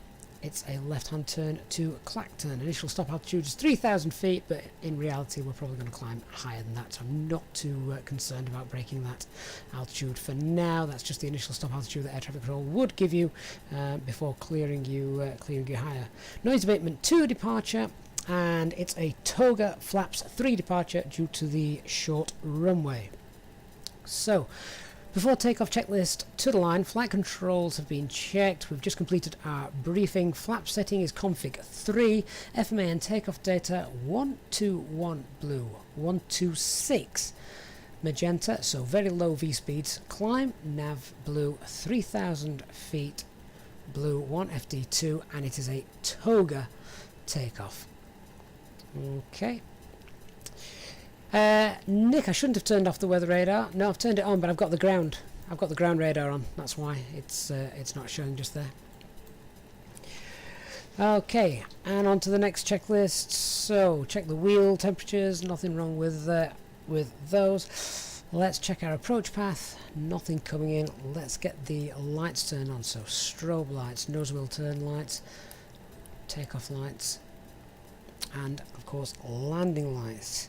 it's a left hand turn to Clacton. Initial stop altitude is 3,000 feet, but in reality we're probably going to climb higher than that, so I'm not too concerned about breaking that altitude for now. That's just the initial stop altitude that air traffic control would give you before clearing you higher. Noise abatement 2 departure, and it's a Toga flaps 3 departure due to the short runway. So before takeoff checklist to the line, flight controls have been checked. We've just completed our briefing. Flap setting is config 3, FMA and takeoff data 121 blue, 126 magenta, so very low V speeds. Climb nav blue, 3,000 feet blue, 1 FD2, and it is a Toga takeoff. Okay. Nick, I shouldn't have turned off the weather radar. No, I've turned it on, but I've got the ground radar on. That's why it's not showing just there. Okay, and on to the next checklist. So check the wheel temperatures. Nothing wrong with those. Let's check our approach path. Nothing coming in. Let's get the lights turned on. So strobe lights, nose wheel turn lights, takeoff lights, and of course landing lights.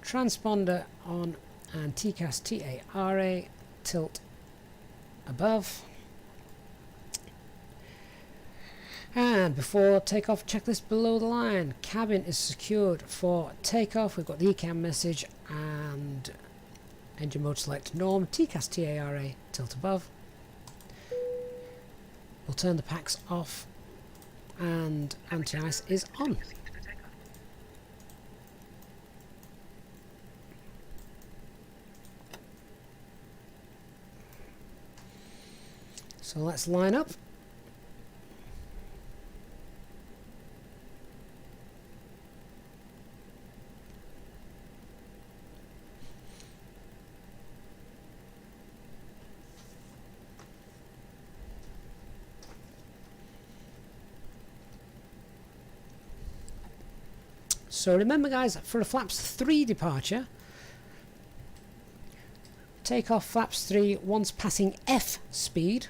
Transponder on and TCAS TARA tilt above. And before takeoff checklist below the line, cabin is secured for takeoff. We've got the ECAM message and engine mode select norm, TCAS TARA tilt above. We'll turn the packs off and anti-ice is on. So let's line up. So remember guys, for a flaps 3 departure, takeoff flaps 3, once passing F speed,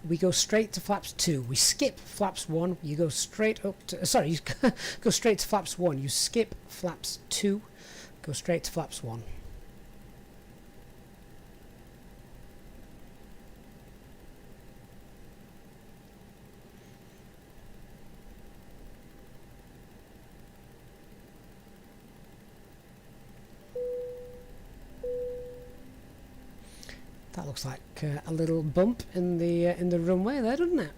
we go straight to flaps 2. We skip flaps 1, you go straight up to, sorry, you go straight to flaps 1, you skip flaps 2, go straight to flaps 1. That looks like a little bump in the runway there, doesn't it?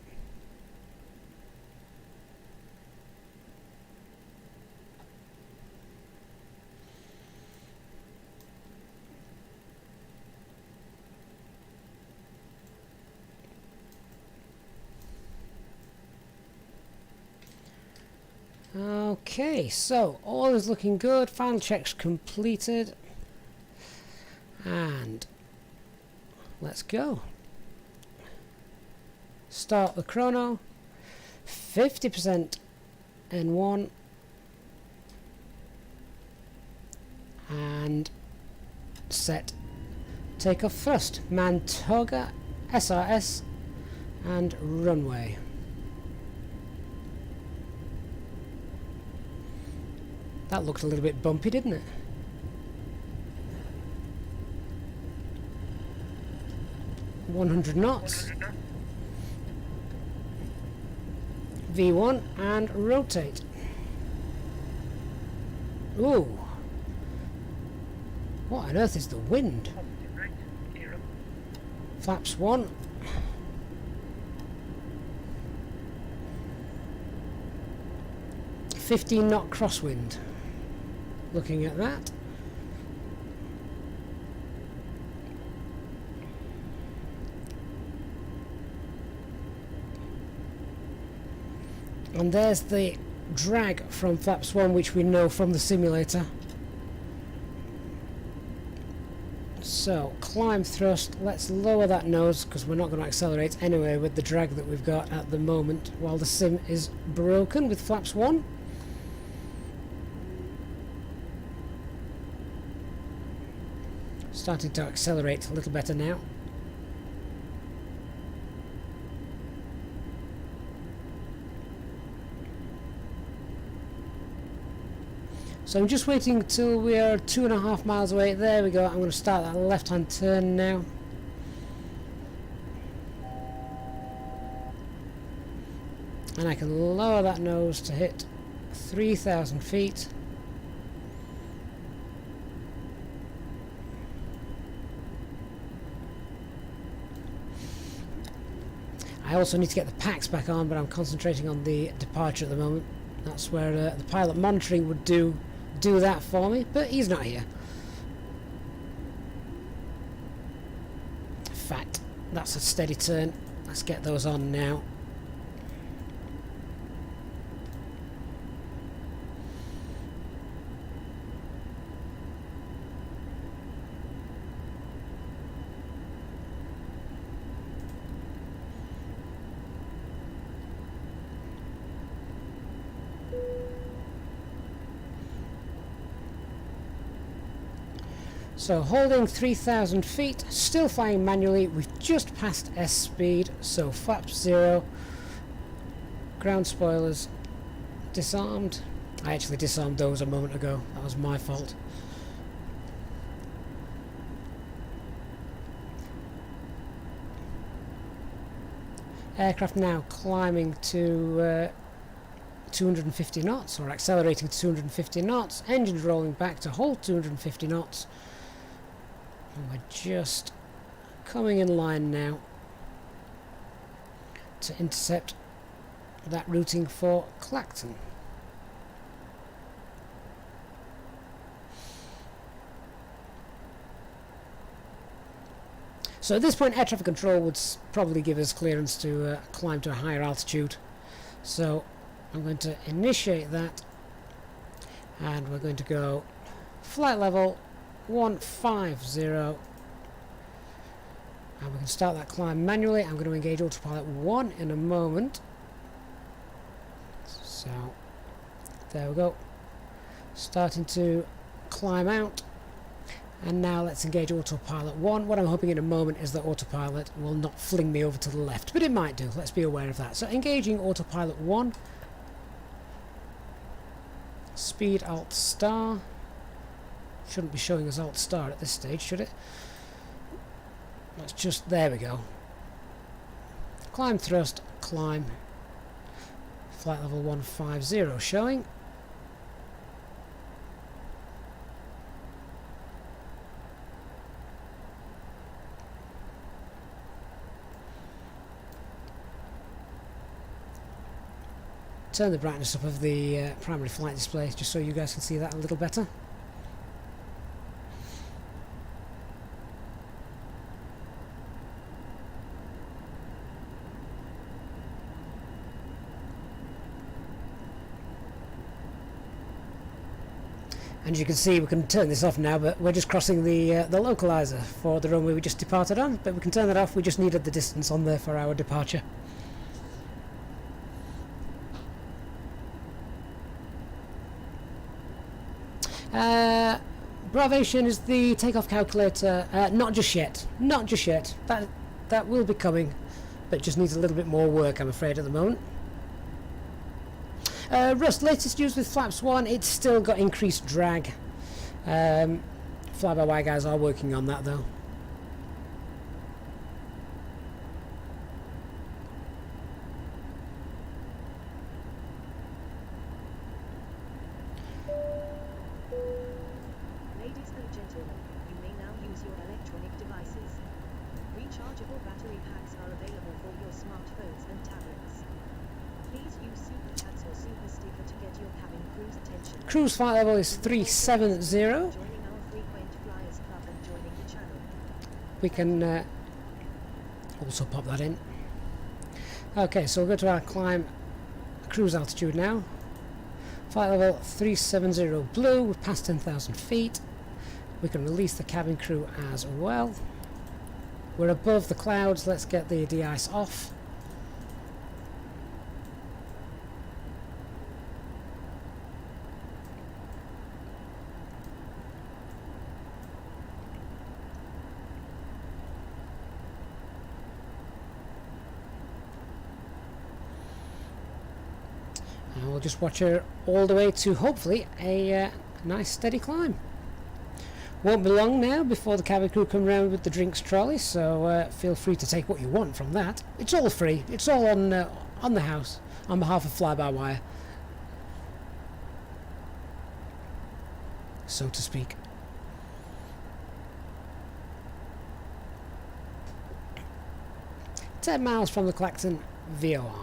Okay, so all is looking good. Final checks completed, and let's go. Start the chrono. 50% N1, and set takeoff first. Man Toga, SRS, and runway. That looked a little bit bumpy, didn't it? .100 knots. V1 and rotate. Ooh. What on earth is the wind? Flaps 1. .15 knot crosswind. Looking at that. And there's the drag from flaps 1, which we know from the simulator. So, climb thrust, let's lower that nose because we're not going to accelerate anyway with the drag that we've got at the moment while the sim is broken with flaps 1. Starting to accelerate a little better now. So I'm just waiting till we are 2.5 miles away. There we go. I'm going to start that left-hand turn now. And I can lower that nose to hit 3,000 feet. I also need to get the packs back on, but I'm concentrating on the departure at the moment. That's where the pilot monitoring would do that for me, but he's not here. In fact, that's a steady turn. Let's get those on now. So holding 3,000 feet, still flying manually. We've just passed S speed, so flaps 0, ground spoilers disarmed. I actually disarmed those a moment ago, that was my fault. Aircraft now climbing to 250 knots, or accelerating to 250 knots, engines rolling back to hold 250 knots. And we're just coming in line now to intercept that routing for Clacton. So at this point air traffic control would probably give us clearance to climb to a higher altitude. So I'm going to initiate that and we're going to go flight level 150, and we can start that climb manually. I'm going to engage Autopilot 1 in a moment. So there we go, starting to climb out, and now let's engage Autopilot 1. What I'm hoping in a moment is that Autopilot will not fling me over to the left, but it might do. Let's be aware of that. So engaging Autopilot 1, speed Alt star. Shouldn't be showing us Alt star at this stage, should it? Let's just, there we go. Climb thrust, climb. Flight level 150 showing. Turn the brightness up of the primary flight display just so you guys can see that a little better. And as you can see, we can turn this off now, but we're just crossing the localizer for the runway we just departed on, but we can turn that off. We just needed the distance on there for our departure. Bravation is the takeoff calculator. Not just yet. Not just yet. That will be coming, but just needs a little bit more work, I'm afraid, at the moment. Rust, latest news with flaps 1, it's still got increased drag. Fly-by-wire guys are working on that though. Ladies and gentlemen, you may now use your electronic devices. Rechargeable battery packs are available for your smartphones and tablets. Please use Super Chats or Super Sticker to get your cabin crew's attention. Cruise flight level is 370. Joining our frequent flyers club and joining the channel. We can also pop that in. Okay, so we'll go to our climb cruise altitude now. Flight level 370 blue, we've passed 10,000 feet. We can release the cabin crew as well. We're above the clouds, let's get the de-ice off. And we'll just watch her all the way to hopefully a nice steady climb. Won't be long now before the cabin crew come round with the drinks trolley, so feel free to take what you want from that. It's all free. It's all on the house on behalf of Fly-by-Wire, so to speak. "10 miles from the Clacton VOR.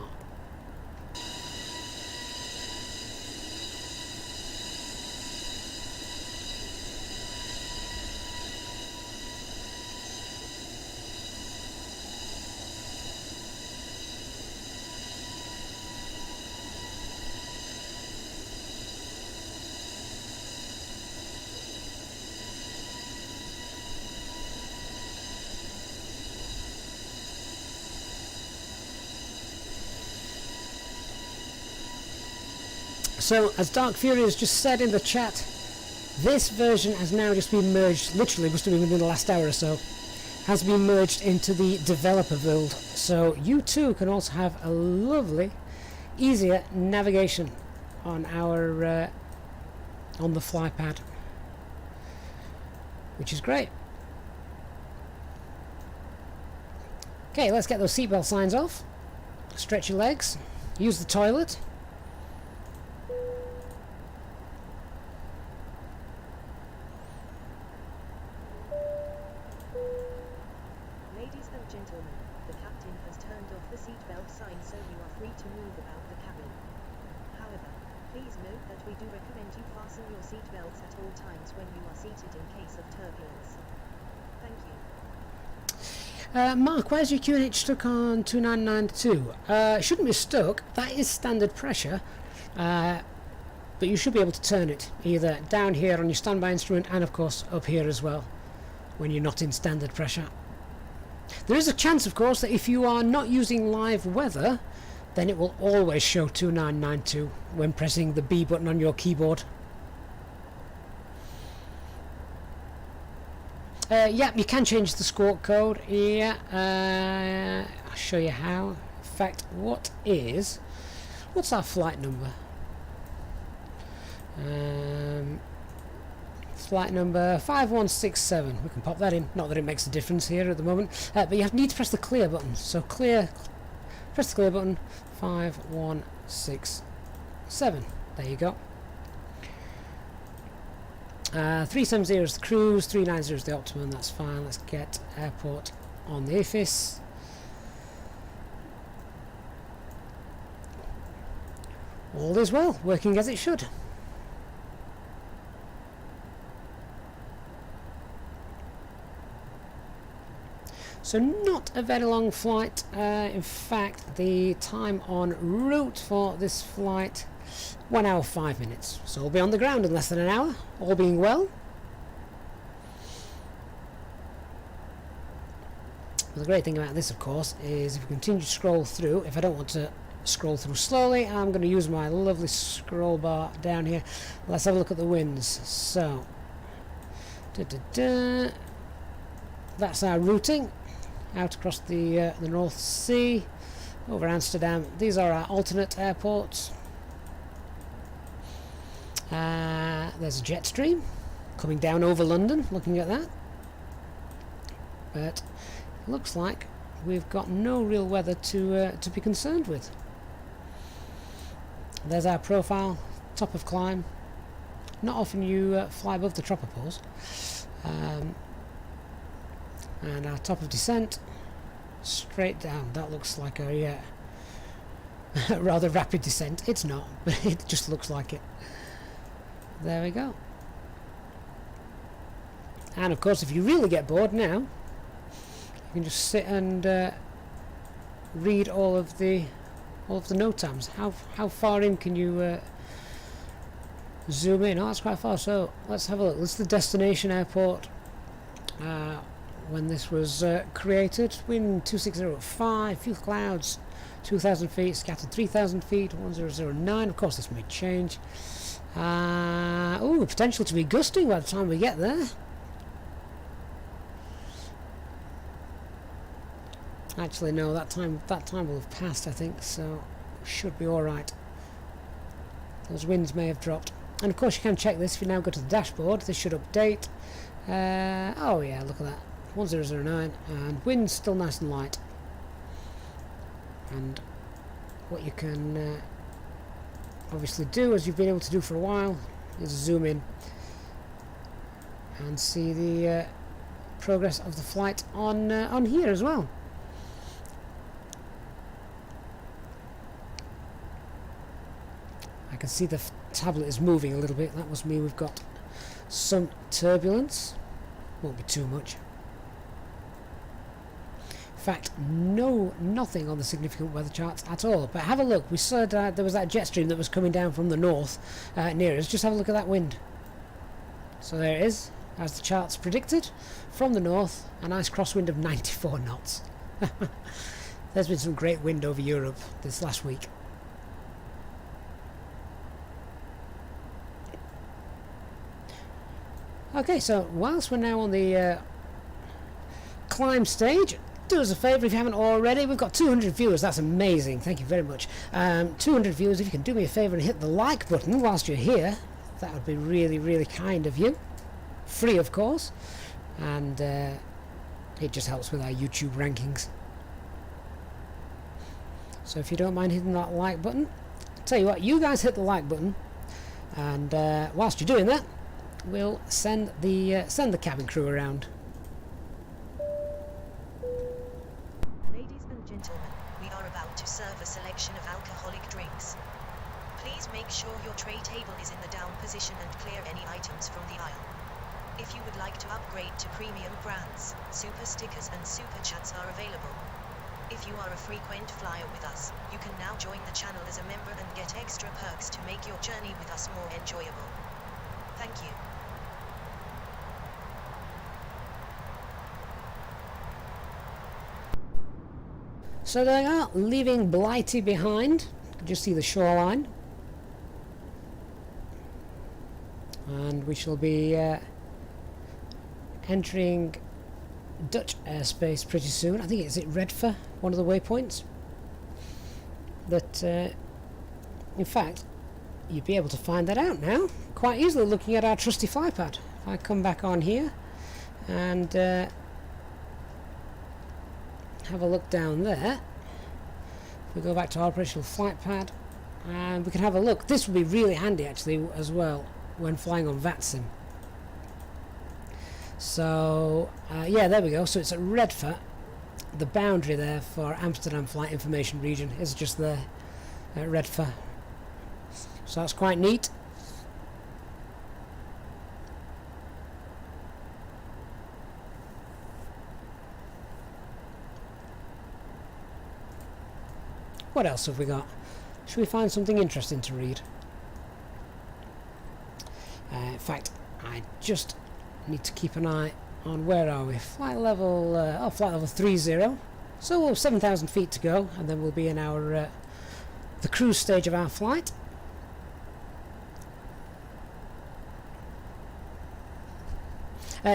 So, as Dark Fury has just said in the chat, this version has now just been merged, literally must have been within the last hour or so, has been merged into the developer build. So you too can also have a lovely, easier navigation on our on the FlyPad, which is great. Okay, let's get those seatbelt signs off. Stretch your legs. Use the toilet. Ladies and gentlemen, the captain has turned off the seatbelt sign, so you are free to move about the cabin. However, please note that we do recommend you fasten your seatbelts at all times when you are seated in case of turbulence. Thank you. Mark, where's your QNH stuck on 2992? Shouldn't be stuck. That is standard pressure, but you should be able to turn it either down here on your standby instrument and of course up here as well when you're not in standard pressure. There is a chance, of course, that if you are not using live weather, then it will always show 2992 when pressing the B button on your keyboard. Yeah, you can change the squawk code. Yeah, I'll show you how. In fact, what's our flight number? Flight number 5167. We can pop that in. Not that it makes a difference here at the moment, but you need to press the clear button. So press the clear button. 5167. There you go. 370 is the cruise, 390 is the optimum. That's fine. Let's get airport on the AFIS. All is well, working as it should. So not a very long flight. In fact, the time en route for this flight, 1 hour 5 minutes. So we'll be on the ground in less than an hour, all being well. Well, the great thing about this, of course, is if we continue to scroll through, if I don't want to scroll through slowly, I'm going to use my lovely scroll bar down here. Let's have a look at the winds. So, that's our routing out across the North Sea, over Amsterdam. These are our alternate airports. There's a jet stream coming down over London, looking at that. But it looks like we've got no real weather to be concerned with. There's our profile, top of climb. Not often you fly above the tropopause. And our top of descent, straight down. That looks like a rather rapid descent. It's not, but it just looks like it. There we go. And of course, if you really get bored now, you can just sit and read all of the NOTAMs. How far in can you zoom in. Oh, that's quite far. So let's have a look. This is the destination airport when this was created. Wind 2605, few clouds, 2,000 feet, scattered 3,000 feet, 1009. Of course, this may change. Oh, potential to be gusting by the time we get there. Actually, no, that time will have passed, I think, so should be all right. Those winds may have dropped. And of course you can check this if you now go to the dashboard. This should update. Oh yeah, look at that. 1009, and wind's still nice and light. And what you can obviously do, as you've been able to do for a while, is zoom in and see the progress of the flight on here as well. I can see the tablet is moving a little bit. That must mean we've got some turbulence. Won't be too much. In fact, nothing on the significant weather charts at all. But have a look. We said there was that jet stream that was coming down from the north near us. Just have a look at that wind. So there it is, as the charts predicted, from the north, a nice crosswind of 94 knots. There's been some great wind over Europe this last week. Okay, so whilst we're now on the climb stage, do us a favour if you haven't already. We've got 200 viewers. That's amazing. Thank you very much. 200 viewers. If you can do me a favour and hit the like button whilst you're here, that would be really, really kind of you. Free, of course. And it just helps with our YouTube rankings. So if you don't mind hitting that like button, I'll tell you what, you guys hit the like button, and whilst you're doing that, we'll send the cabin crew around. Ladies and gentlemen, we are about to serve a selection of alcoholic drinks. Please make sure your tray table is in the down position and clear any items from the aisle. If you would like to upgrade to premium brands, super stickers and super chats are available. If you are a frequent flyer with us, you can now join the channel as a member and get extra perks to make your journey with us more enjoyable. Thank you. So there we are, leaving Blighty behind. You can just see the shoreline. And we shall be entering Dutch airspace pretty soon. I think it's at Redfer, one of the waypoints. That, in fact, you'd be able to find that out now quite easily looking at our trusty flypad. If I come back on here and have a look down there, if we go back to our operational flight pad, and we can have a look. This would be really handy actually as well when flying on VATSIM. So yeah, there we go. So it's at Redfer. The boundary there for Amsterdam Flight Information Region is just there at Redfer. So that's quite neat. What else have we got? Should we find something interesting to read? In fact, I just need to keep an eye on, where are we? Flight level 30. So 7,000 feet to go, and then we'll be in our the cruise stage of our flight.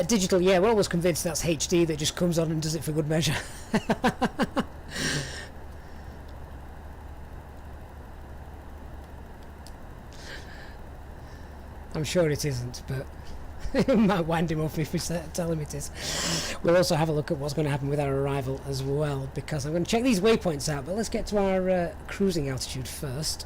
Digital, yeah, we're always convinced that's HD that just comes on and does it for good measure. I'm sure it isn't, but it might wind him up if we tell him it is. We'll also have a look at what's going to happen with our arrival as well, because I'm going to check these waypoints out, but let's get to our cruising altitude first.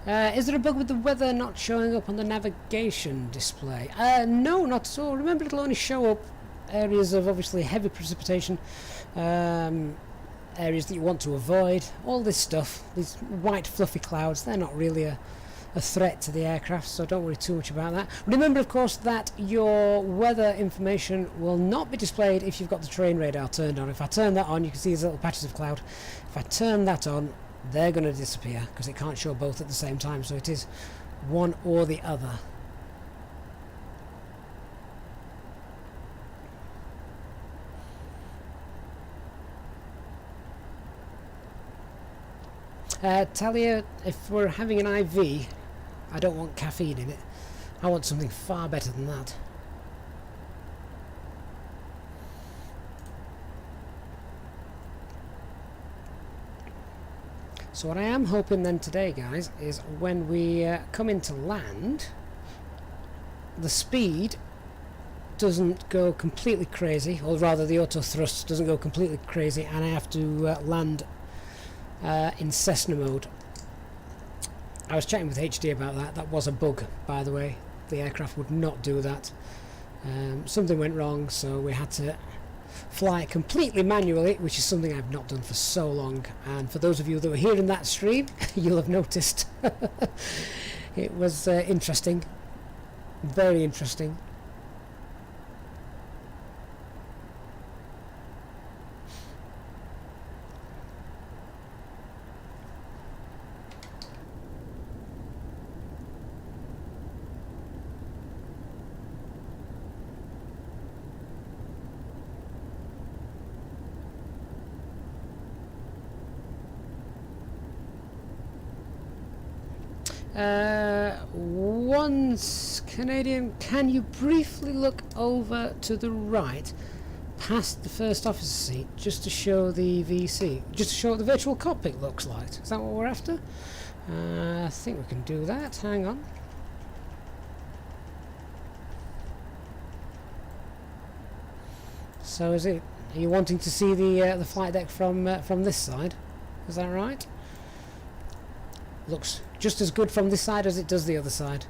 Is there a bug with the weather not showing up on the navigation display? No, not at all. Remember, it'll only show up areas of obviously heavy precipitation, areas that you want to avoid, all this stuff. These white fluffy clouds, they're not really a a threat to the aircraft, so don't worry too much about that. Remember, of course, that your weather information will not be displayed if you've got the terrain radar turned on. If I turn that on, you can see these little patches of cloud. If I turn that on, they're going to disappear because it can't show both at the same time, so it is one or the other. Talia, if we're having an IV, I don't want caffeine in it. I want something far better than that. So what I am hoping then today, guys, is when we come into land, the speed doesn't go completely crazy, or rather the auto thrust doesn't go completely crazy, and I have to land in Cessna mode. I was chatting with HD about that. That was a bug, by the way. The aircraft would not do that. Something went wrong, so we had to fly completely manually, which is something I've not done for so long. And for those of you that were here in that stream, you'll have noticed. It was interesting, very interesting. Once Canadian, can you briefly look over to the right past the first officer seat just to show the VC, just to show what the virtual cockpit looks like? Is that what we're after? I think we can do that. Hang on. So is it, are you wanting to see the flight deck from this side? Is that right? Looks just as good from this side as it does the other side.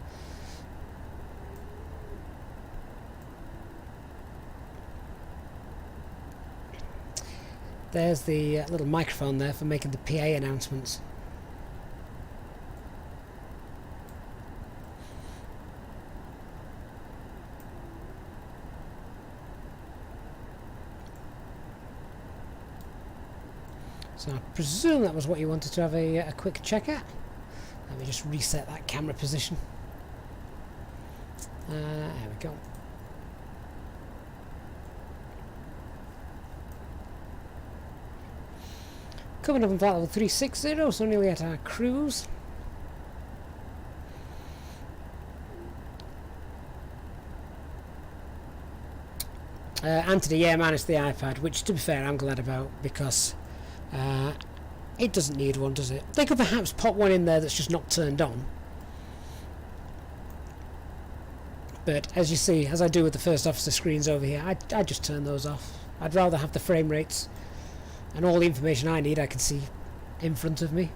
There's the little microphone there for making the PA announcements. So I presume that was what you wanted to have a quick check at. Let me just reset that camera position. There we go. Coming up on flight level 360, so nearly at our cruise. Anthony, yeah, minus the iPad, which to be fair I'm glad about, because it doesn't need one, does it? They could perhaps pop one in there that's just not turned on. But as you see, as I do with the first officer screens over here, I just turn those off. I'd rather have the frame rates and all the information I need I can see in front of me.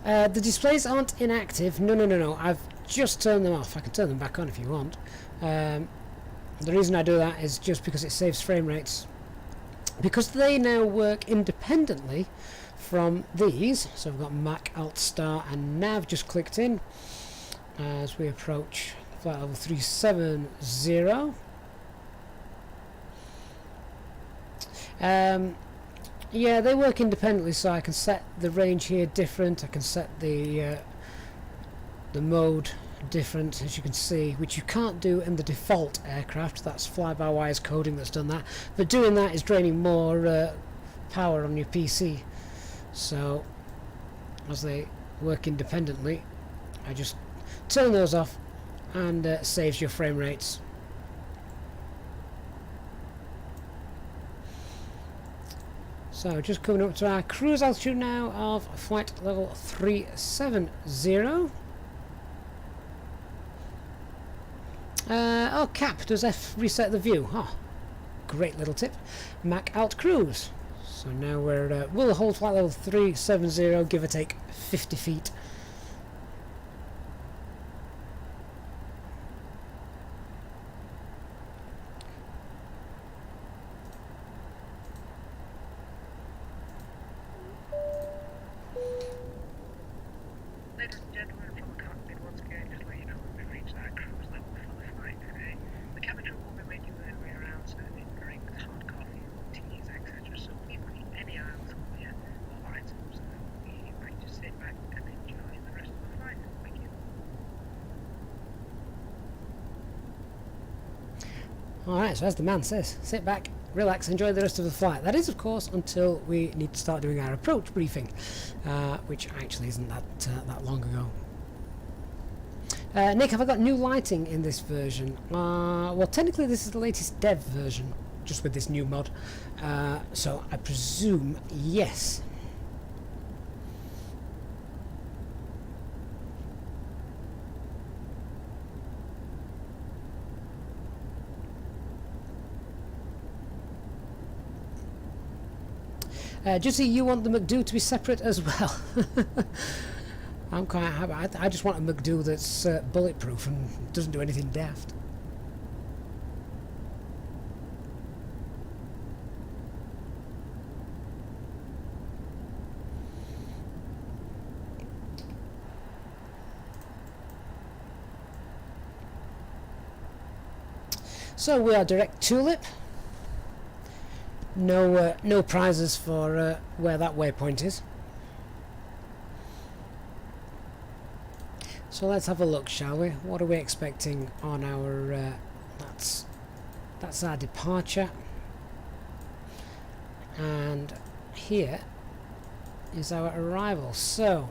The displays aren't inactive. No. I've just turned them off. I can turn them back on if you want. The reason I do that is just because it saves frame rates. Because they now work independently from these. So I've got Mac, Alt, Star and Nav just clicked in as we approach flight level 370. Yeah, they work independently, so I can set the range here different. I can set the mode different, as you can see, which you can't do in the default aircraft. That's fly-by-wire's coding that's done that. But doing that is draining more power on your PC. So, as they work independently, I just turn those off, and saves your frame rates. So just coming up to our cruise altitude now of flight level 370. Oh, cap, does F reset the view? Oh, great little tip. Mac Alt Cruise. So now we'll hold flight level 370, give or take 50 feet. Alright, so as the man says, sit back, relax, enjoy the rest of the flight. That is, of course, until we need to start doing our approach briefing, which actually isn't that long ago. Nick, have I got new lighting in this version? Well, technically this is the latest dev version, just with this new mod, so I presume yes. Jussie, you want the MCDU to be separate as well? I'm quite happy. I just want a MCDU that's bulletproof and doesn't do anything daft. So we are direct tulip. No prizes for where that waypoint is. So let's have a look, shall we? What are we expecting on our? That's our departure, and here is our arrival. So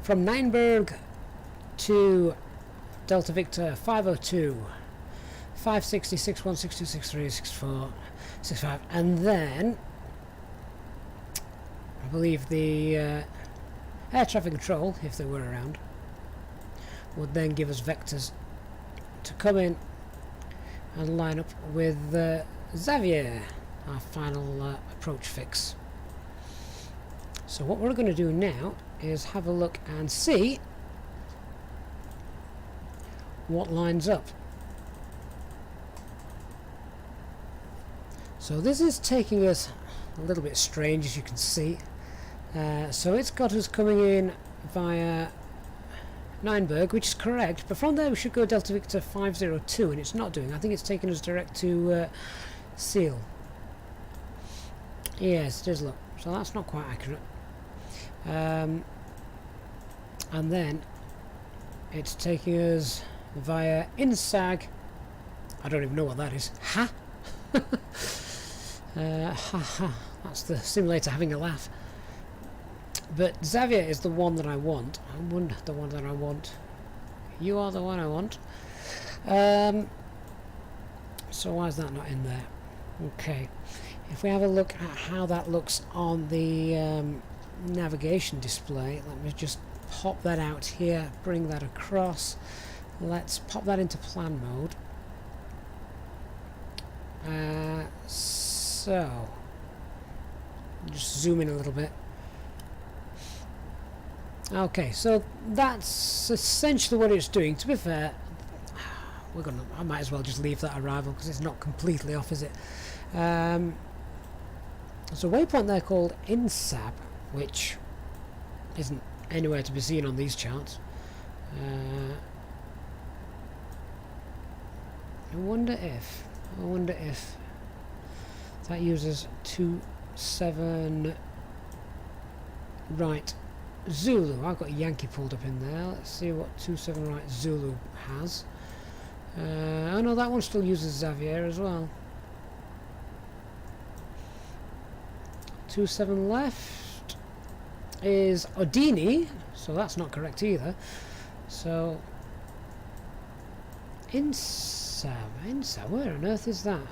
from Nienburg to Delta Victor 502. 560, 61, 62, 63, 64, 65, and then I believe the air traffic control, if they were around, would then give us vectors to come in and line up with Xavier, our final approach fix. So what we're going to do now is have a look and see what lines up. So this is taking us a little bit strange, as you can see. So it's got us coming in via Nienburg, which is correct, but from there we should go Delta Victor 502, and it's not doing. I think it's taking us direct to Seal. Yes, it does look. So that's not quite accurate. And then it's taking us via INSAG. I don't even know what that is. Ha! That's the simulator having a laugh. But Xavier is the one that I want. I'm the one that I want. You are the one I want. So why is that not in there? Okay. If we have a look at how that looks on the navigation display, let me just pop that out here, bring that across. Let's pop that into plan mode. So just zoom in a little bit. Okay, so that's essentially what it's doing. To be fair, I might as well just leave that arrival because it's not completely off, is it? There's a waypoint there called INSAB, which isn't anywhere to be seen on these charts. I wonder if that uses 27 right Zulu. I've got Yankee pulled up in there. Let's see what 27 right Zulu has. Oh no, that one still uses Xavier as well. 27 left is Odini, so that's not correct either. So INSAB, where on earth is that?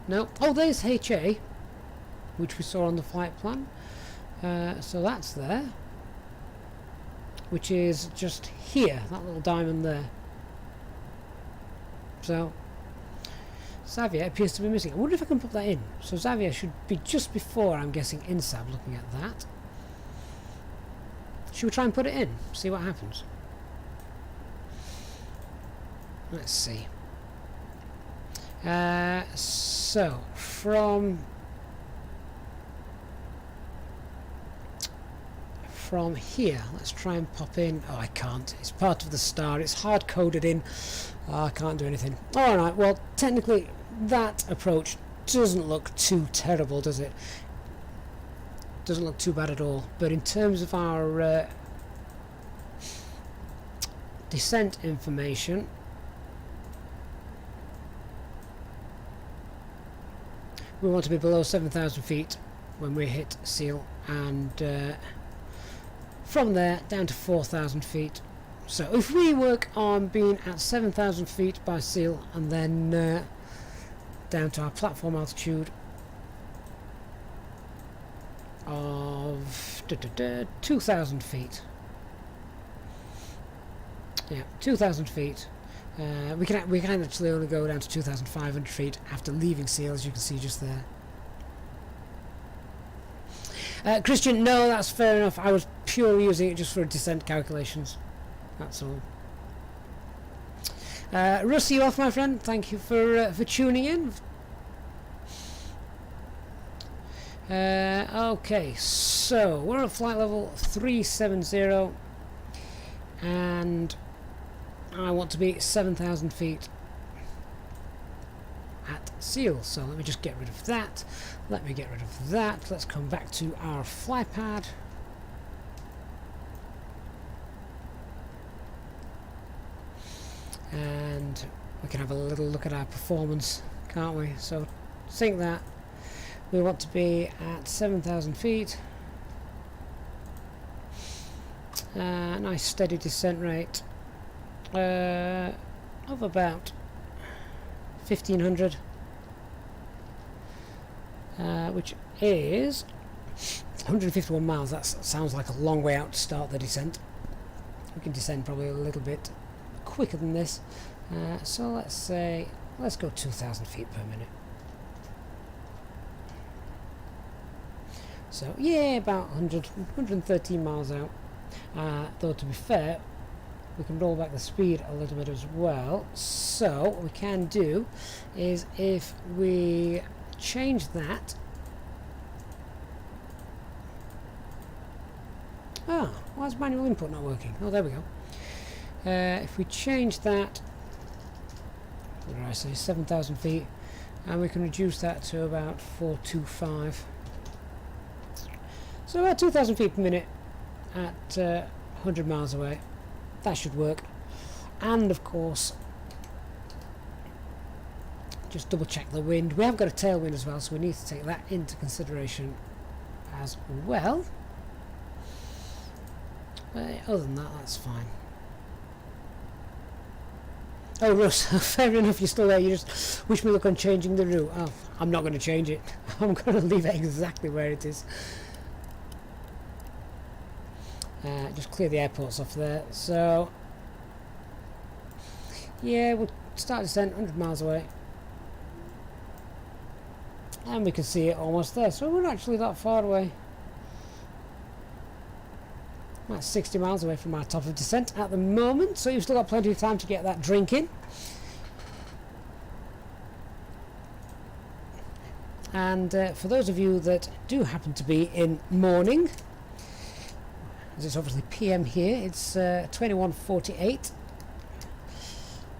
No, oh, there's HA, which we saw on the flight plan. So that's there, which is just here, that little diamond there. So Xavier appears to be missing. I wonder if I can put that in. So Xavier should be just before, I'm guessing, INSAB, looking at that. Should we try and put it in? See what happens. Let's see. So from here, let's try and pop in. Oh, I can't. It's part of the star. It's hard coded in. Oh, I can't do anything. All right. Well, technically, that approach doesn't look too terrible, does it? Doesn't look too bad at all. But in terms of our descent information. We want to be below 7,000 feet when we hit seal, and from there down to 4,000 feet. So if we work on being at 7,000 feet by seal, and then down to our platform altitude of 2,000 feet. Yeah, 2,000 feet. We can actually only go down to 2,500 feet after leaving seal, as you can see just there. Christian, no, that's fair enough. I was purely using it just for descent calculations. That's all. Russ, you off, my friend? Thank you for tuning in. Okay, so we're at flight level 370, and I want to be 7,000 feet at seal. So let me just get rid of that. Let me get rid of that. Let's come back to our flypad. And we can have a little look at our performance, can't we? So sync that. We want to be at 7,000 feet. Nice steady descent rate of about 1,500, which is 151 miles. That sounds like a long way out to start the descent. We can descend probably a little bit quicker than this. So let's go 2,000 feet per minute. So yeah, about 113 miles out. Though to be fair, we can roll back the speed a little bit as well. So what we can do is, if we change that, why is manual input not working? Oh, there we go. If we change that, what did I say, 7,000 feet, and we can reduce that to about 425. So about 2,000 feet per minute at 100 miles away. That should work. And of course, just double check the wind. We have got a tailwind as well, so we need to take that into consideration as well. Other than that, that's fine. Oh, Russ, fair enough, you're still there. You just wish me luck on changing the route. Oh, I'm not going to change it. I'm going to leave it exactly where it is. Just clear the airports off there. So, yeah, we'll start descent 100 miles away. And we can see it almost there. So we're not actually that far away. That's 60 miles away from our top of descent at the moment. So you've still got plenty of time to get that drink in. And for those of you that do happen to be in morning, as it's obviously PM here, it's 21:48,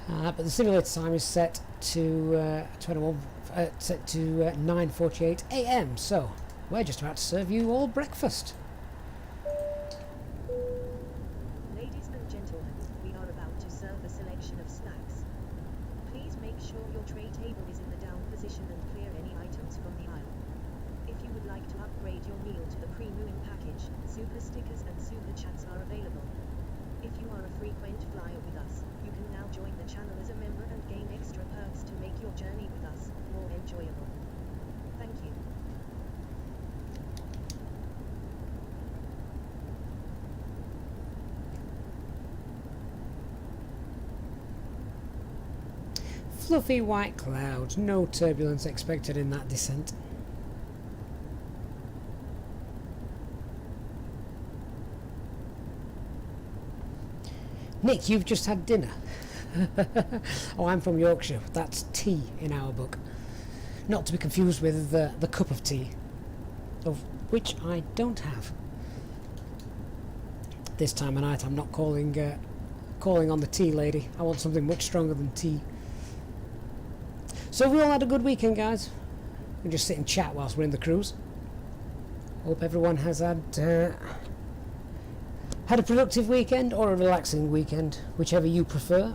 but the simulator time is set to 9:48 AM. So we're just about to serve you all breakfast. Ladies and gentlemen, we are about to serve a selection of snacks. Please make sure your tray table is in the down position and clear any items from the aisle. If you would like to upgrade your meal to the premium package, super stickers and super chats are available. If you are a frequent flyer with us, you can now join the channel as a member and gain extra perks to make your journey with us more enjoyable. Thank you. Fluffy white clouds, no turbulence expected in that descent. Nick, you've just had dinner. Oh, I'm from Yorkshire. That's tea in our book. Not to be confused with the cup of tea, of which I don't have. This time of night I'm not calling on the tea lady. I want something much stronger than tea. So we all had a good weekend, guys. We just sit and chat whilst we're in the cruise. Hope everyone has had Had a productive weekend or a relaxing weekend, whichever you prefer.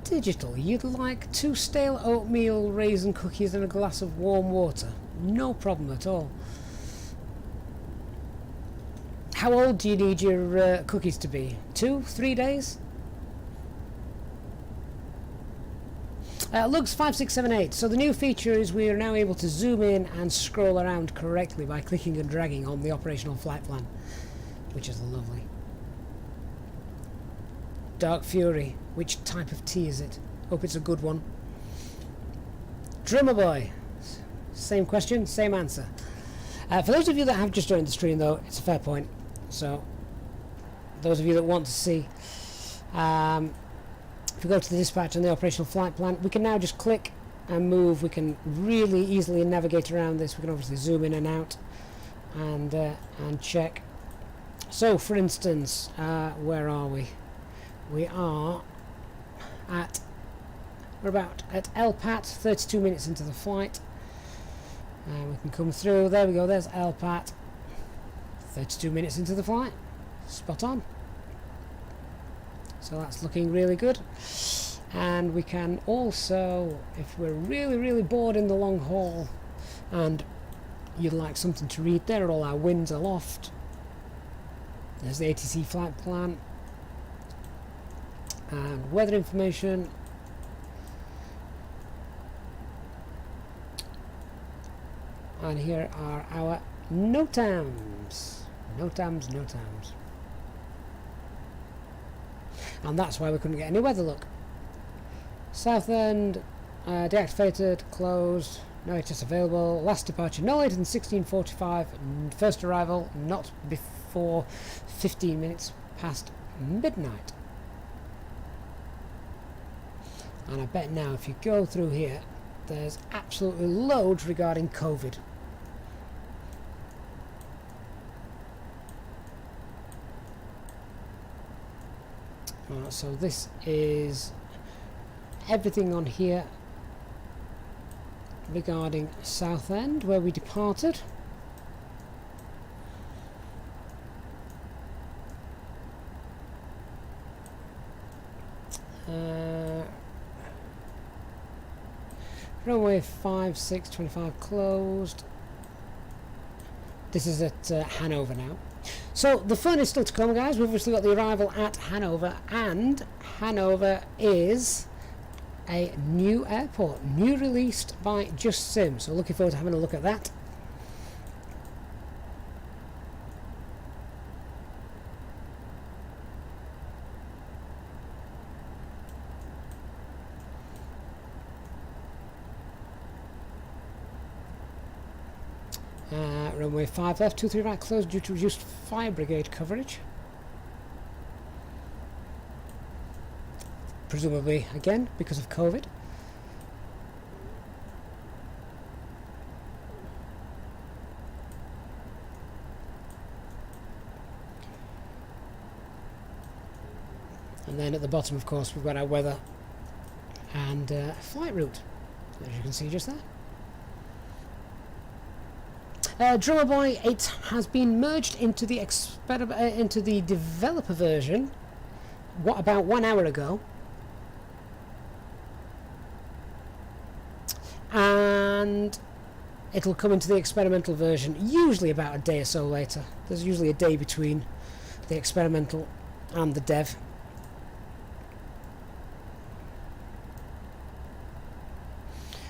Digital, you'd like 2 stale oatmeal raisin cookies and a glass of warm water? No problem at all. How old do you need your cookies to be? 2, 3 days? Lugs 5678. So the new feature is we are now able to zoom in and scroll around correctly by clicking and dragging on the operational flight plan, which is lovely. Dark Fury. Which type of tea is it? Hope it's a good one. Drummer Boy. Same question, same answer. For those of you that have just joined the stream, though, it's a fair point. So, those of you that want to see, if we go to the dispatch and the operational flight plan, we can now just click and move. We can really easily navigate around this. We can obviously zoom in and out and check. So, for instance, where are we? We're about at LPAT, 32 minutes into the flight. We can come through. There we go. There's LPAT. 32 minutes into the flight. Spot on. So that's looking really good. And we can also, if we're really bored in the long haul and you'd like something to read, there are all our winds aloft. There's the ATC flight plan and weather information. And here are our NOTAMs. NOTAMs. And that's why we couldn't get any weather look. Southend, deactivated, closed, no HS available, last departure no later than 16:45, first arrival not before 15 minutes past midnight. And I bet now if you go through here, there's absolutely loads regarding COVID. So this is everything on here regarding Southend, where we departed. Runway 5625 closed. This is at Hannover now. So the fun is still to come, guys. We've obviously got the arrival at Hannover, and Hannover is a new airport, new released by Just Sim. So looking forward to having a look at that. Runway 5 left, 23 right closed due to reduced fire brigade coverage. Presumably, again, because of COVID. And then at the bottom, of course, we've got our weather and flight route, as you can see just there. Drummer Boy 8 has been merged into the developer version about 1 hour ago, and it'll come into the experimental version usually about a day or so later. There's usually a day between the experimental and the dev.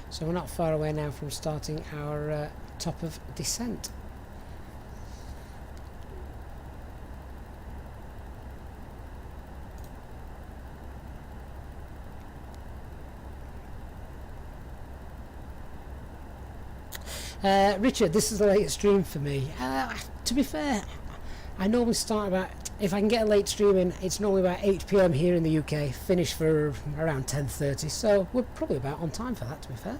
So we're not far away now from starting our top of descent. Richard, this is the latest stream for me. To be fair, I normally start about, if I can get a late stream in, it's normally about 8 PM here in the UK, finish for around 10:30, so we're probably about on time for that, to be fair.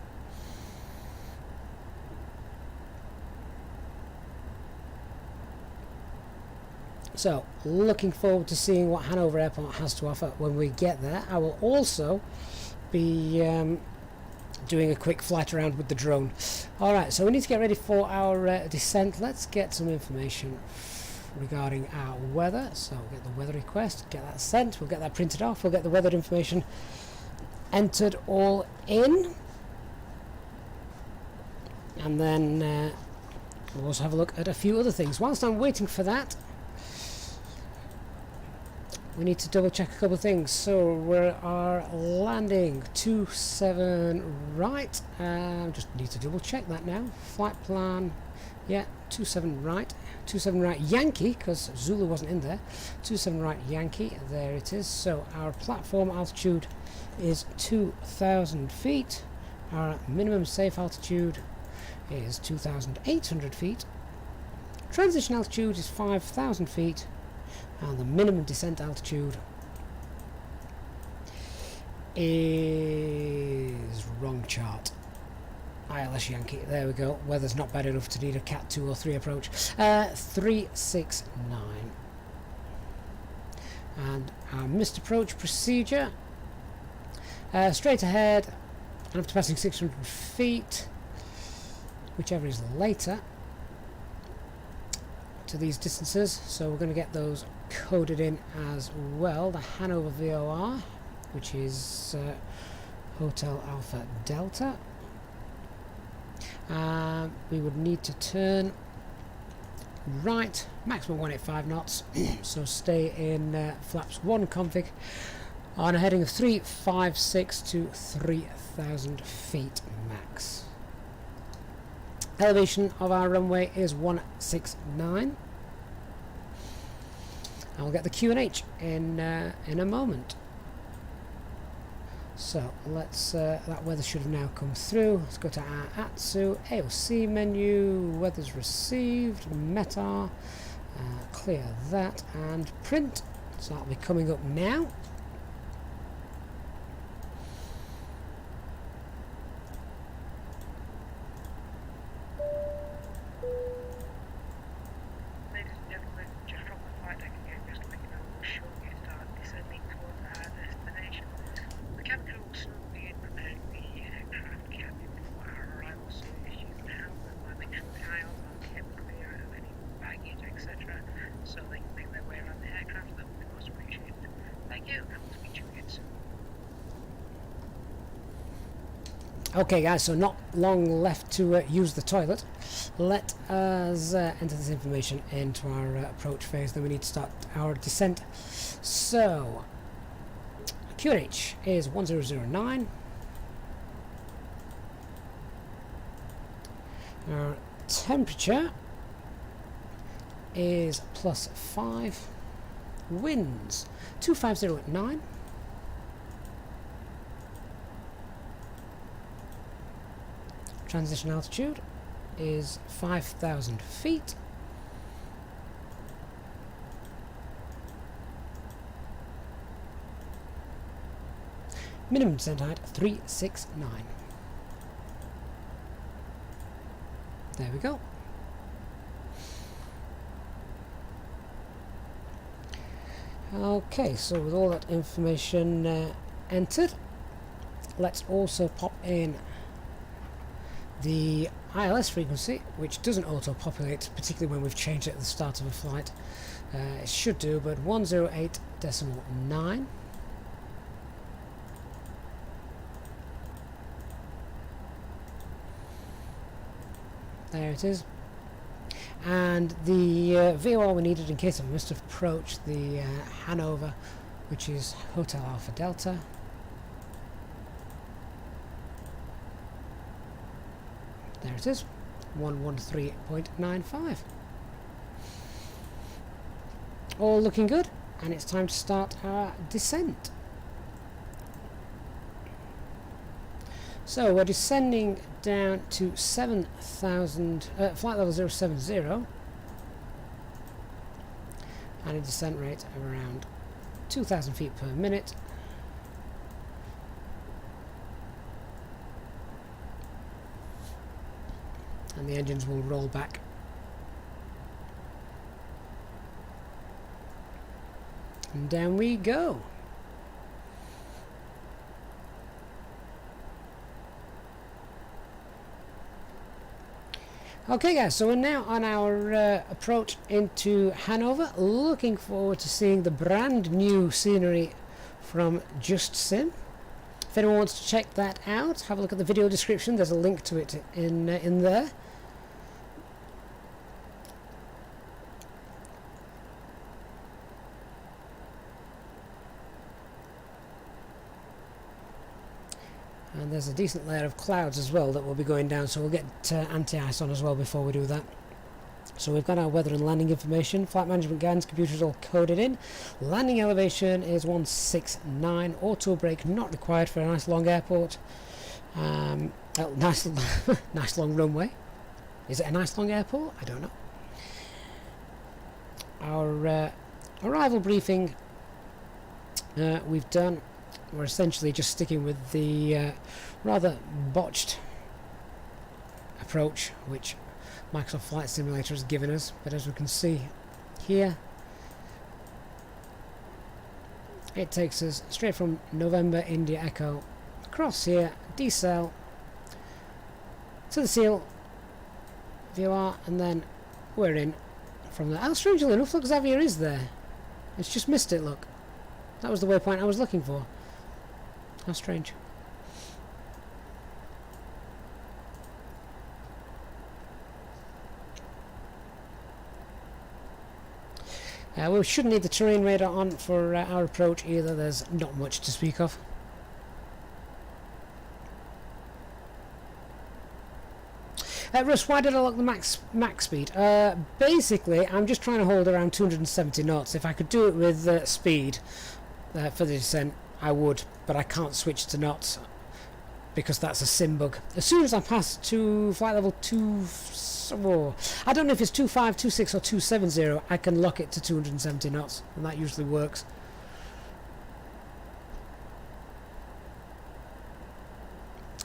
So, looking forward to seeing what Hannover Airport has to offer when we get there. I will also be doing a quick flight around with the drone. Alright, so we need to get ready for our descent. Let's get some information regarding our weather. So we'll get the weather request, get that sent, we'll get that printed off, we'll get the weather information entered all in, and then we'll also have a look at a few other things. Whilst I'm waiting for that, we need to double check a couple of things. So we are landing 27 right. Just need to double check that now. Flight plan, yeah, 27 right. 27 right Yankee, because Zulu wasn't in there. 27 right Yankee, there it is. So our platform altitude is 2,000 feet. Our minimum safe altitude is 2,800 feet. Transition altitude is 5,000 feet. And the minimum descent altitude is wrong chart. ILS Yankee, there we go. Weather's not bad enough to need a Cat 2 or 3 approach. 369. And our missed approach procedure. Straight ahead, and after passing 600 feet, whichever is later, to these distances, so we're going to get those coded in as well. The Hannover VOR, which is Hotel Alpha Delta. We would need to turn right, maximum 185 knots, so stay in flaps 1 config on a heading of 356 to 3,000 feet max. Elevation of our runway is 169. And we'll get the QNH in a moment. So let's that weather should have now come through. Let's go to our ATSU AOC menu, weather's received, METAR, clear that and print. So that'll be coming up now. Ladies and gentlemen, just from the flight deck again, just to let you know, we'll shortly start descending towards our destination. The cabin crew will soon begin preparing the aircraft cabin for our arrival, so if you can help them by make sure the aisles are kept clear of any baggage, etc., so they can make their way around the aircraft, that would be most appreciated. Thank you, and we'll speak to you again soon. Okay guys, so not long left to use the toilet. Let us enter this information into our approach phase, then we need to start our descent. So QNH is 1009. Our temperature is +5. Winds 250 at 9. Transition altitude is 5,000 feet. Minimum descent height 369. There we go. Okay, so with all that information entered, let's also pop in the ILS frequency, which doesn't auto-populate, particularly when we've changed it at the start of a flight. It should do, but 108.9. There it is. And the VOR we needed in case of a missed approach, the Hannover, which is Hotel Alpha Delta. There it is, 113.95. All looking good, and it's time to start our descent. So we're descending down to 7,000, flight level 070, and a descent rate of around 2,000 feet per minute. And the engines will roll back. And down we go. Okay guys, so we're now on our approach into Hanover, looking forward to seeing the brand new scenery from Just Sim. If anyone wants to check that out, have a look at the video description, there's a link to it in there. And there's a decent layer of clouds as well that will be going down, so we'll get anti-ice on as well before we do that. So we've got our weather and landing information, flight management guidance, computers all coded in. Landing elevation is 169, auto brake not required for a nice long airport. Nice, nice long runway. Is it a nice long airport? I don't know. Our arrival briefing we've done. We're essentially just sticking with the rather botched approach which Microsoft Flight Simulator has given us, but as we can see here, it takes us straight from November India Echo across here, decel to the seal VOR, and then we're in from there. Oh, strangely enough, look, Xavier is there. It's just missed it, look. That was the waypoint I was looking for. How strange. We shouldn't need the terrain radar on for our approach either, there's not much to speak of. Russ, why did I lock the max speed? Basically, I'm just trying to hold around 270 knots. If I could do it with speed for the descent, I would, but I can't switch to knots because that's a sim bug. As soon as I pass to flight level 2, I don't know if it's 25, 26 or 270, I can lock it to 270 knots, and that usually works.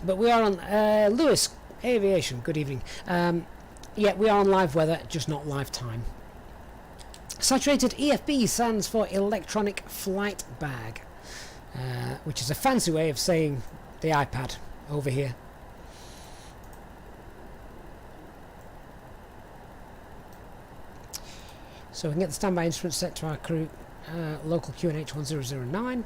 But we are on Lewis Aviation, good evening. Yeah, we are on live weather, just not live time. Saturated EFB stands for Electronic Flight Bag, which is a fancy way of saying the iPad over here. So we can get the standby instrument set to our crew, local QNH 1009.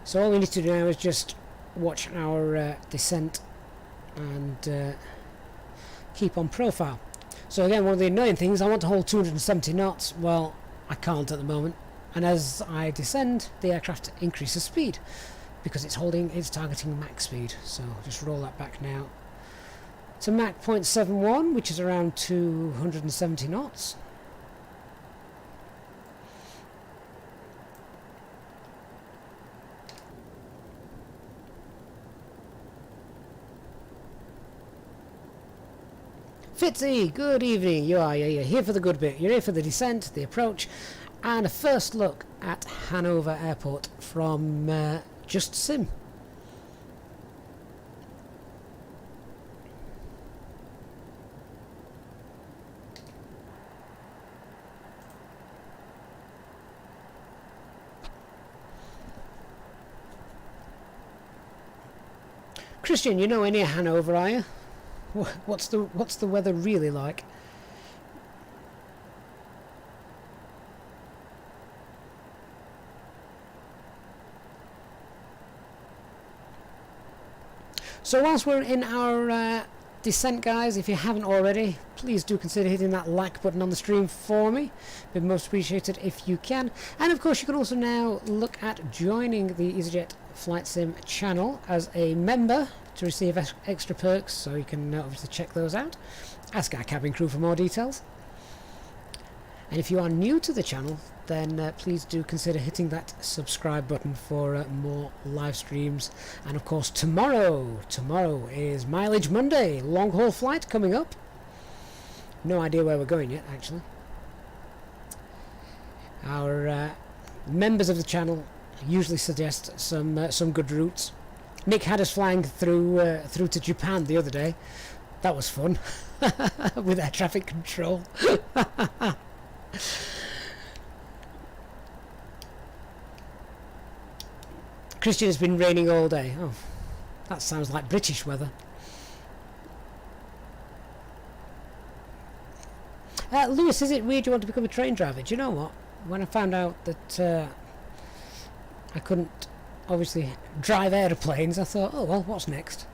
So all we need to do now is just watch our descent and keep on profile. So again, one of the annoying things, I want to hold 270 knots. Well, I can't at the moment. And as I descend, the aircraft increases speed because it's targeting max speed. So I'll just roll that back now to Mach 0.71, which is around 270 knots. Fitzy, good evening. You're here for the good bit. You're here for the descent, the approach, and a first look at Hannover Airport from Just Sim. Christian, you know any Hanover, are you? What's the weather really like? So whilst we're in our descent, guys, if you haven't already, please do consider hitting that like button on the stream for me. It'd be most appreciated if you can. And of course you can also now look at joining the EasyJet Flight Sim channel as a member to receive extra perks, so you can obviously check those out. Ask our cabin crew for more details. And if you are new to the channel, then please do consider hitting that subscribe button for more live streams. And of course tomorrow is Mileage Monday, long haul flight coming up. No idea where we're going yet, actually. Our members of the channel usually suggest some good routes. Nick had us flying through to Japan the other day. That was fun. With air traffic control. Christian, has been raining all day. Oh, that sounds like British weather. Lewis, is it weird you want to become a train driver? Do you know what? When I found out that I couldn't obviously drive aeroplanes, I thought, oh well, what's next?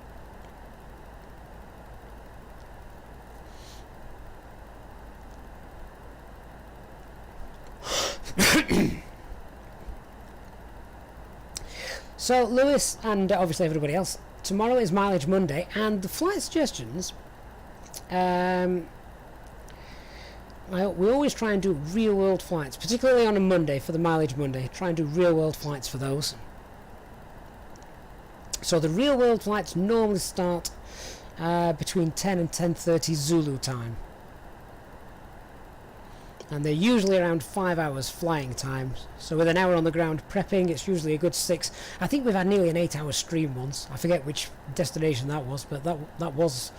So Lewis and obviously everybody else, tomorrow is Mileage Monday, and the flight suggestions, we always try and do real world flights, particularly on a Monday for the Mileage Monday. Try and do real world flights for those. So the real world flights normally start between 10 and 10:30 Zulu time, and they're usually around 5 hours flying time. So with an hour on the ground prepping, it's usually a good 6. I think we've had nearly an 8-hour stream once. I forget which destination that was, but that was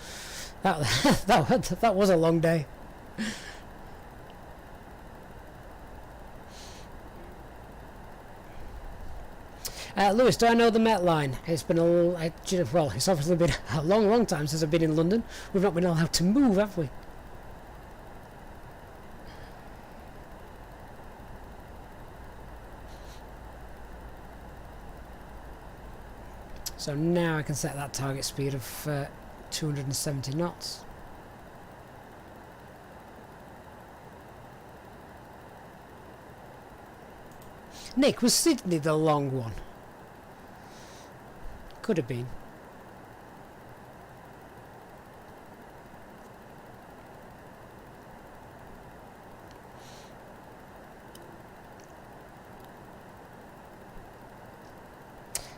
that was a long day. Lewis, do I know the Met line? It's been well, it's obviously been a long time since I've been in London. We've not been allowed to move, have we? So now I can set that target speed of 270 knots. Nick, was Sydney the long one? Could have been.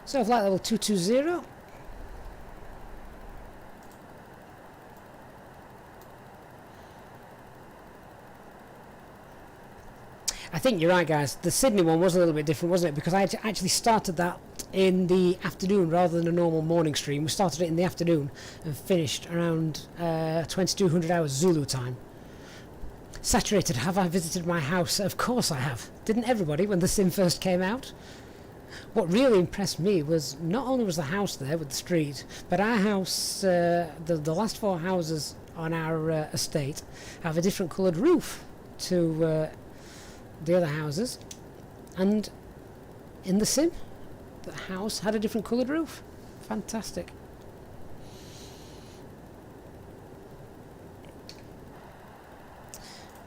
So flight level 220. I think you're right, guys. The Sydney one was a little bit different, wasn't it? Because I actually started that in the afternoon rather than a normal morning stream. We started it in the afternoon and finished around 2200 hours Zulu time. Saturated, have I visited my house? Of course I have. Didn't everybody when the sim first came out? What really impressed me was not only was the house there with the street, but our house, the last 4 houses on our estate have a different coloured roof to the other houses, and in the sim the house had a different coloured roof. Fantastic.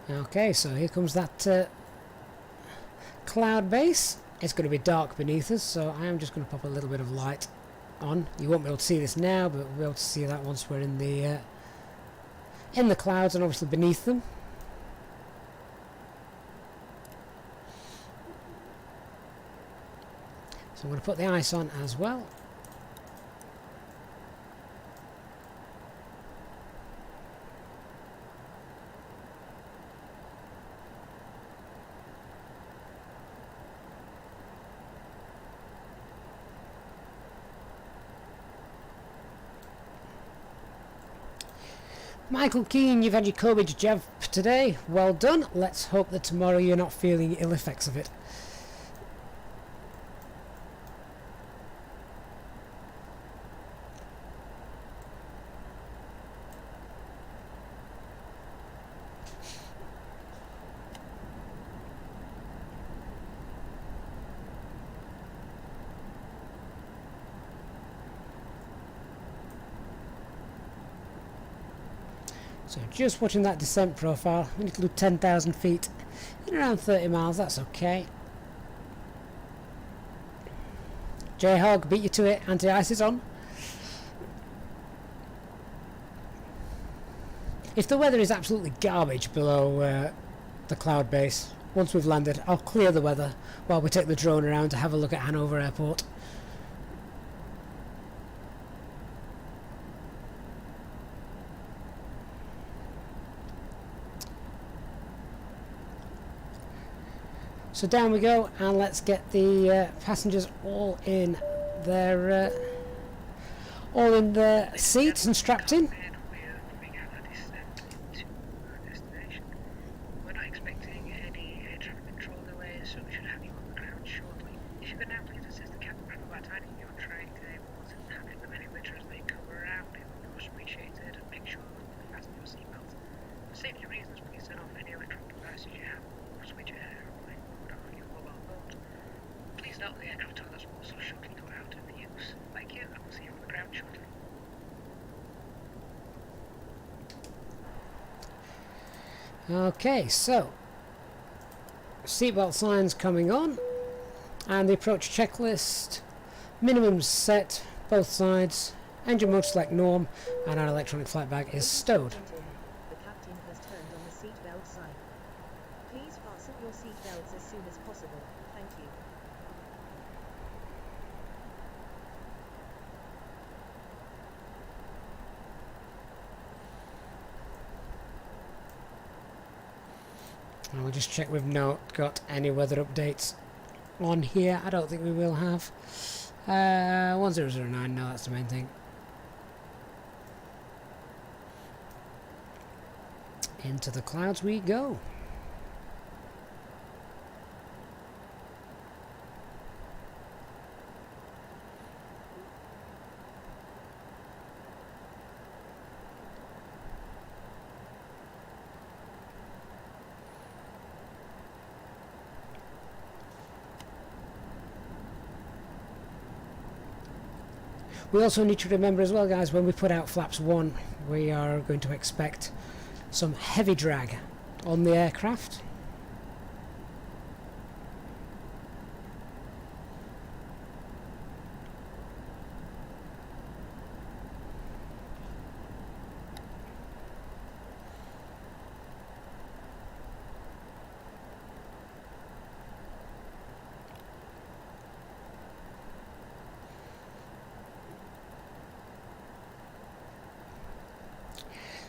Okay, so here comes that cloud base. It's going to be dark beneath us, so I am just going to pop a little bit of light on. You won't be able to see this now, but we'll be able to see that once we're in the clouds and obviously beneath them. So I'm going to put the ice on as well. Michael Keane, you've had your COVID jab today. Well done. Let's hope that tomorrow you're not feeling ill effects of it. So just watching that descent profile, we need to do 10,000 feet in around 30 miles, that's okay. J-Hog, beat you to it, anti-ice is on. If the weather is absolutely garbage below the cloud base, once we've landed, I'll clear the weather while we take the drone around to have a look at Hannover Airport. So down we go, and let's get the passengers all in their all in their seats and strapped in. We're moving out our descent into our destination. We're not expecting any air traffic control delays, so we should have you on the ground shortly. If you could now please assist the cabin crew by tightening your tray tables and handling them any litter as they come around, it would be much appreciated, and make sure to fasten your seatbelts. For safety reasons, please turn off any electronic devices you have, or switch airplane mode on your mobile phones. Please note the aircraft toilets will also shortly go out of use. Thank you, and we'll see you on the ground shortly. Okay, so seatbelt signs coming on, and the approach checklist. Minimums set, both sides. Engine mode select norm, and our electronic flight bag is stowed. The captain has turned on the seatbelt sign. Please fasten your seatbelts as soon as possible. Thank you. And we'll just check we've not got any weather updates on here. I don't think we will have. 1009, no, that's the main thing. Into the clouds we go. We also need to remember as well, guys, when we put out flaps 1, we are going to expect some heavy drag on the aircraft.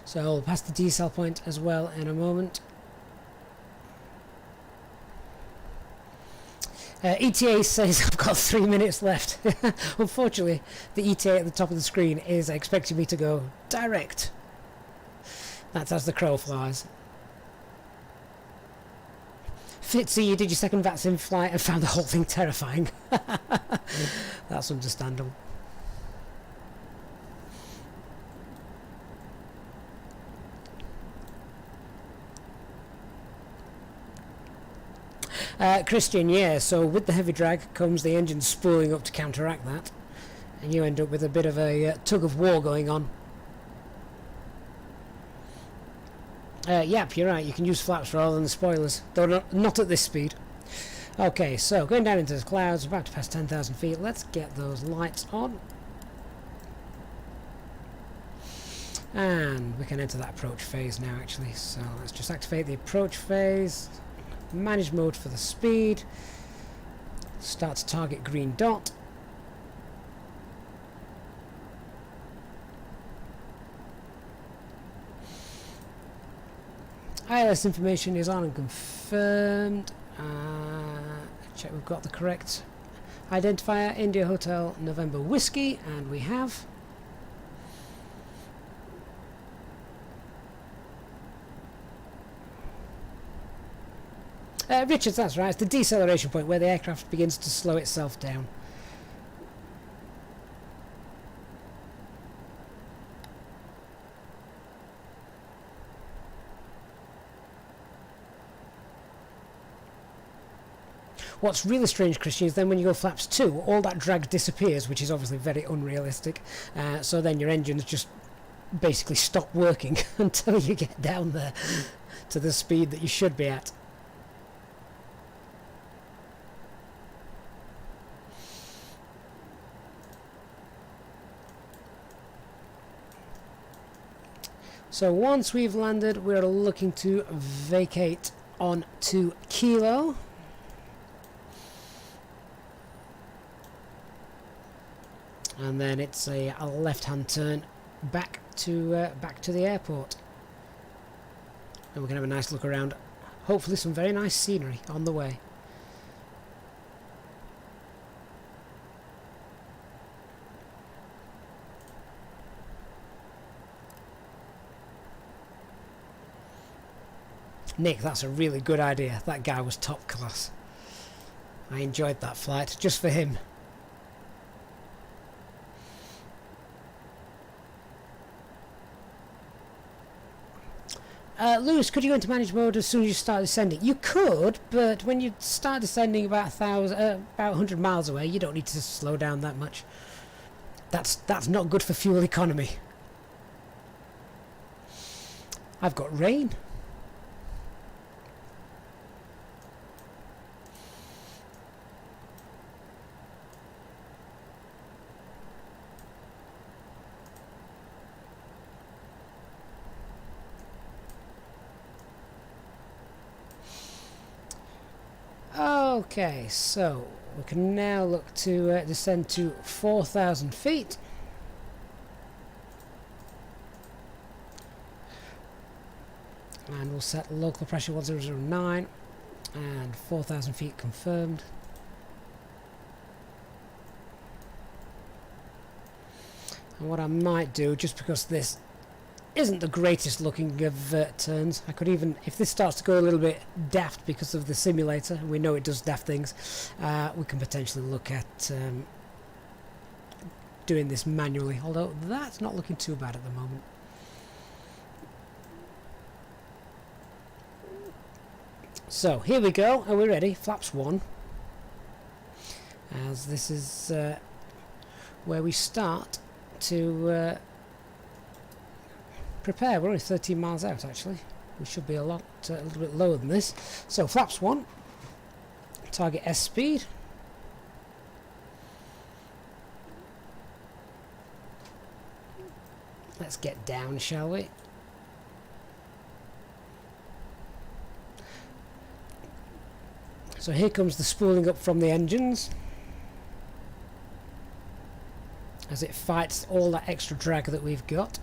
So I'll pass the decel point as well in a moment. ETA says I've got 3 minutes left. Unfortunately, the ETA at the top of the screen is expecting me to go direct. That's as the crow flies. Fitzy, you did your second VATS in flight and found the whole thing terrifying. That's understandable. Christian, yeah, so with the heavy drag comes the engine spooling up to counteract that, and you end up with a bit of a tug of war going on. Yep, you're right, you can use flaps rather than the spoilers, though not at this speed. Okay, so going down into the clouds, about to pass 10,000 feet, let's get those lights on. And we can enter that approach phase now actually, so let's just activate the approach phase. Manage mode for the speed. Start to target green dot. ILS information is on and confirmed. Check we've got the correct identifier. India Hotel November Whiskey, and we have. Richards, that's right, it's the deceleration point where the aircraft begins to slow itself down. What's really strange, Christian, is then when you go flaps 2, all that drag disappears, which is obviously very unrealistic. So then your engines just basically stop working until you get down there to the speed that you should be at. So once we've landed, we're looking to vacate on to Kilo. And then it's a left-hand turn back to the airport. And we can have a nice look around. Hopefully some very nice scenery on the way. Nick, that's a really good idea. That guy was top class. I enjoyed that flight, just for him. Lewis, could you go into manage mode as soon as you start descending? You could, but when you start descending about 100 miles away, you don't need to slow down that much. That's not good for fuel economy. I've got rain. Okay, so we can now look to descend to 4,000 feet. And we'll set local pressure 1009 and 4,000 feet confirmed. And what I might do, just because this isn't the greatest looking of turns, I could even, if this starts to go a little bit daft because of the simulator, we know it does daft things, we can potentially look at doing this manually, although that's not looking too bad at the moment. So here we go, are we ready? Flaps 1, as this is where we start to prepare. We're only 13 miles out actually. We should be a little bit lower than this. So flaps 1, target S speed. Let's get down, shall we? So here comes the spooling up from the engines as it fights all that extra drag that we've got.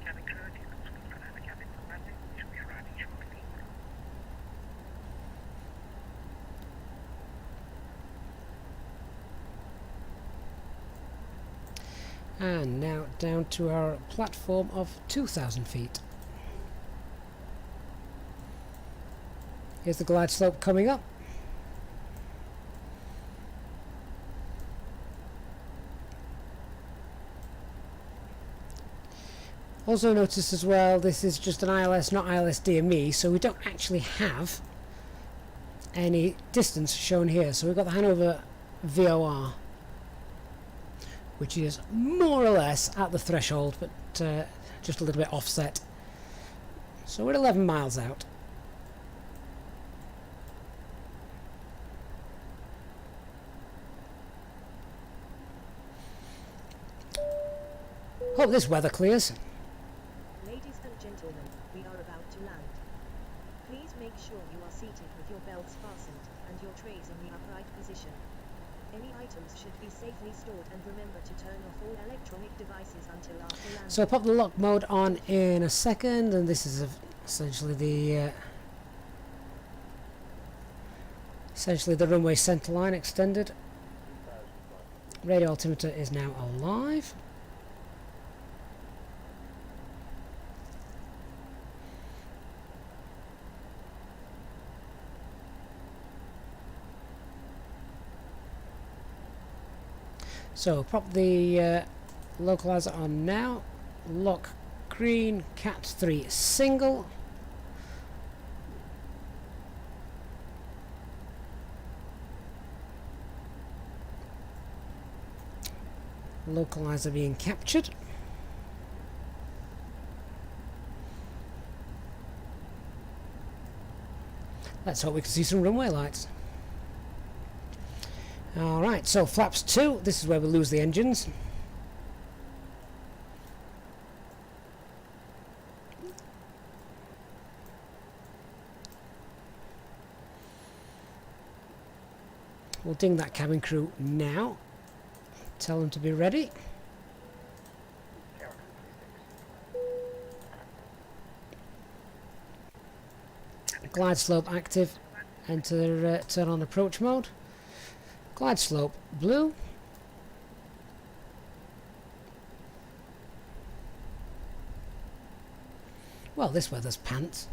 Cabin crew, vehicles will run out of cabin for landing. We should be arriving shortly. And now down to our platform of 2,000 feet. Here's the glide slope coming up. Also notice as well, this is just an ILS, not ILS DME, so we don't actually have any distance shown here. So we've got the Hannover VOR, which is more or less at the threshold, but just a little bit offset. So we're 11 miles out. Hope this weather clears. Ladies and gentlemen, we are about to land. Please make sure you are seated with your belts fastened and your trays in the upright position. Any items should be safely stored, and remember to turn off all electronic devices until after landing. So I'll pop the lock mode on in a second, and this is essentially the runway centre line extended. Radio altimeter is now alive. So pop the localizer on now. Lock green, cat 3 single. Localizer being captured. Let's hope we can see some runway lights. Alright, so flaps 2, this is where we lose the engines. We'll ding that cabin crew now. Tell them to be ready. Glide slope active. Enter turn on approach mode. Glide slope blue. Well, this weather's pants.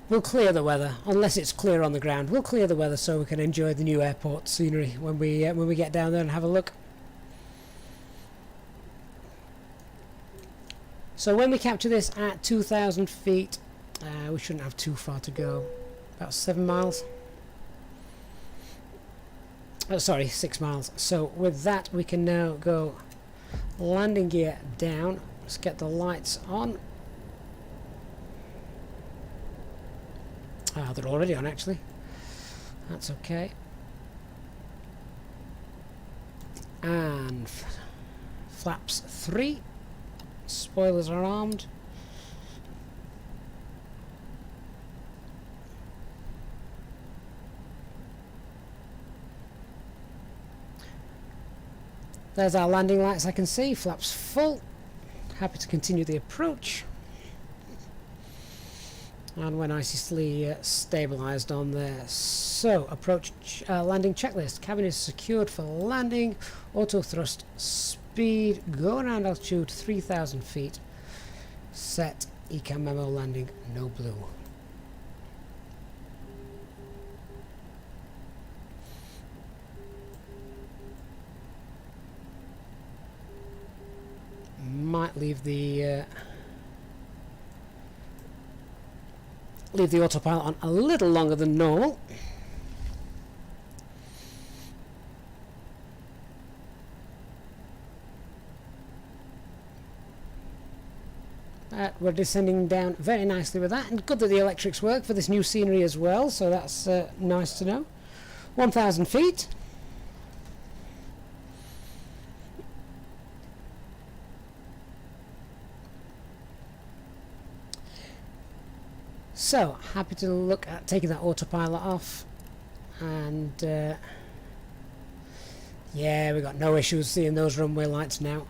We'll clear the weather, unless it's clear on the ground. We'll clear the weather so we can enjoy the new airport scenery when we get down there and have a look. So when we capture this at 2,000 feet, we shouldn't have too far to go. About 7 miles. Oh, sorry, 6 miles. So with that, we can now go landing gear down. Let's get the lights on. Ah, they're already on, actually. That's okay. And flaps 3. Spoilers are armed. There's our landing lights, I can see. Flaps full. Happy to continue the approach. And we're nicely stabilised on there. So, approach landing checklist. Cabin is secured for landing. Auto thrust speed. Go around altitude 3,000 feet. Set. ECAM memo landing. No blue. Might leave the autopilot on a little longer than normal. We're descending down very nicely with that, and good that the electrics work for this new scenery as well, so that's nice to know. 1,000 feet. So, happy to look at taking that autopilot off, and yeah, we've got no issues seeing those runway lights now.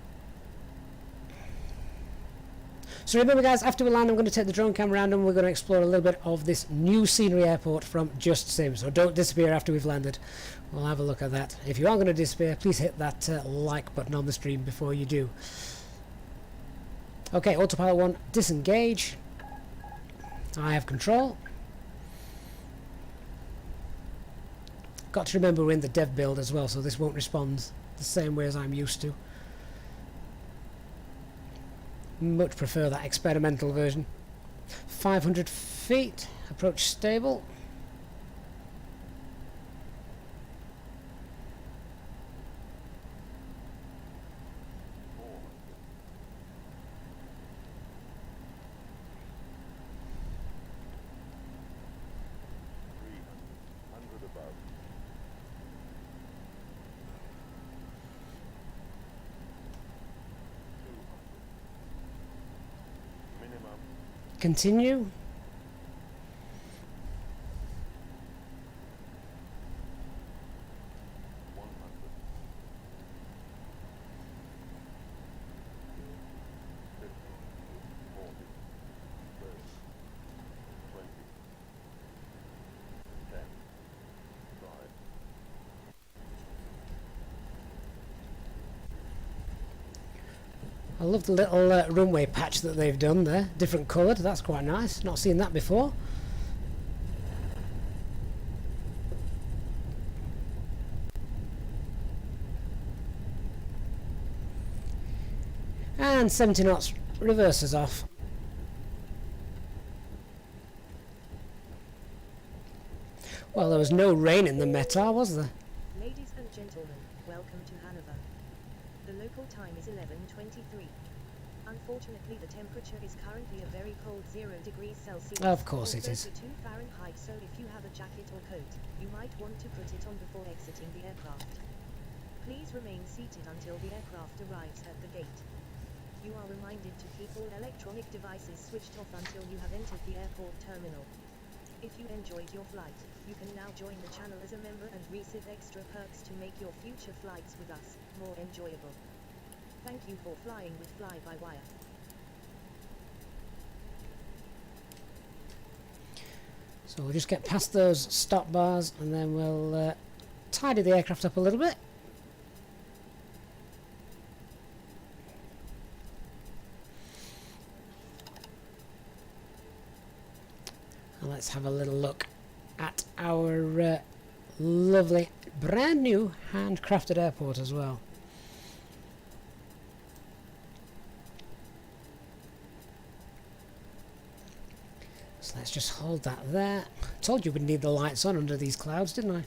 So remember guys, after we land I'm going to take the drone cam around and we're going to explore a little bit of this new scenery airport from Just Sim, so don't disappear after we've landed. We'll have a look at that. If you are going to disappear, please hit that like button on the stream before you do. Okay, autopilot 1, disengage. I have control. Got to remember we're in the dev build as well, so this won't respond the same way as I'm used to. Much prefer that experimental version. 500 feet, approach stable. Continue. I love the little runway patch that they've done there, different coloured, that's quite nice, not seen that before. And 70 knots, reverses off. Well, there was no rain in the METAR, was there? Ladies and gentlemen, welcome to Hannover. The local time is 11:23. Unfortunately, the temperature is currently a very cold 0 degrees Celsius. Of course it is. 32 Fahrenheit, so if you have a jacket or coat, you might want to put it on before exiting the aircraft. Please remain seated until the aircraft arrives at the gate. You are reminded to keep all electronic devices switched off until you have entered the airport terminal. If you enjoyed your flight, you can now join the channel as a member and receive extra perks to make your future flights with us more enjoyable. Thank you for flying with Fly-by-Wire. So we'll just get past those stop bars and then we'll tidy the aircraft up a little bit. And let's have a little look at our lovely brand new handcrafted airport as well. So let's just hold that there. Told you we'd need the lights on under these clouds, didn't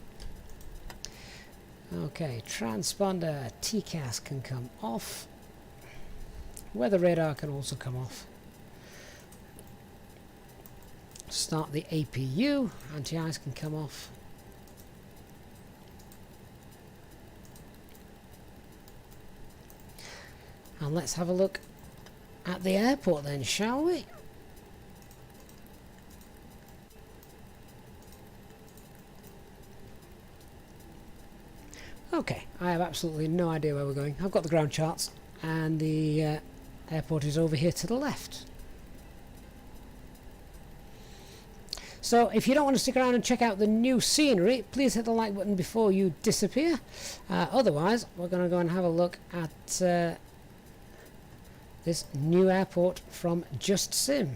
I? Okay, transponder TCAS can come off. Weather radar can also come off. Start the APU, anti-ice can come off. And let's have a look at the airport then, shall we? Okay, I have absolutely no idea where we're going. I've got the ground charts and the airport is over here to the left. So if you don't want to stick around and check out the new scenery, please hit the like button before you disappear. Otherwise, we're going to go and have a look at this new airport from Just Sim.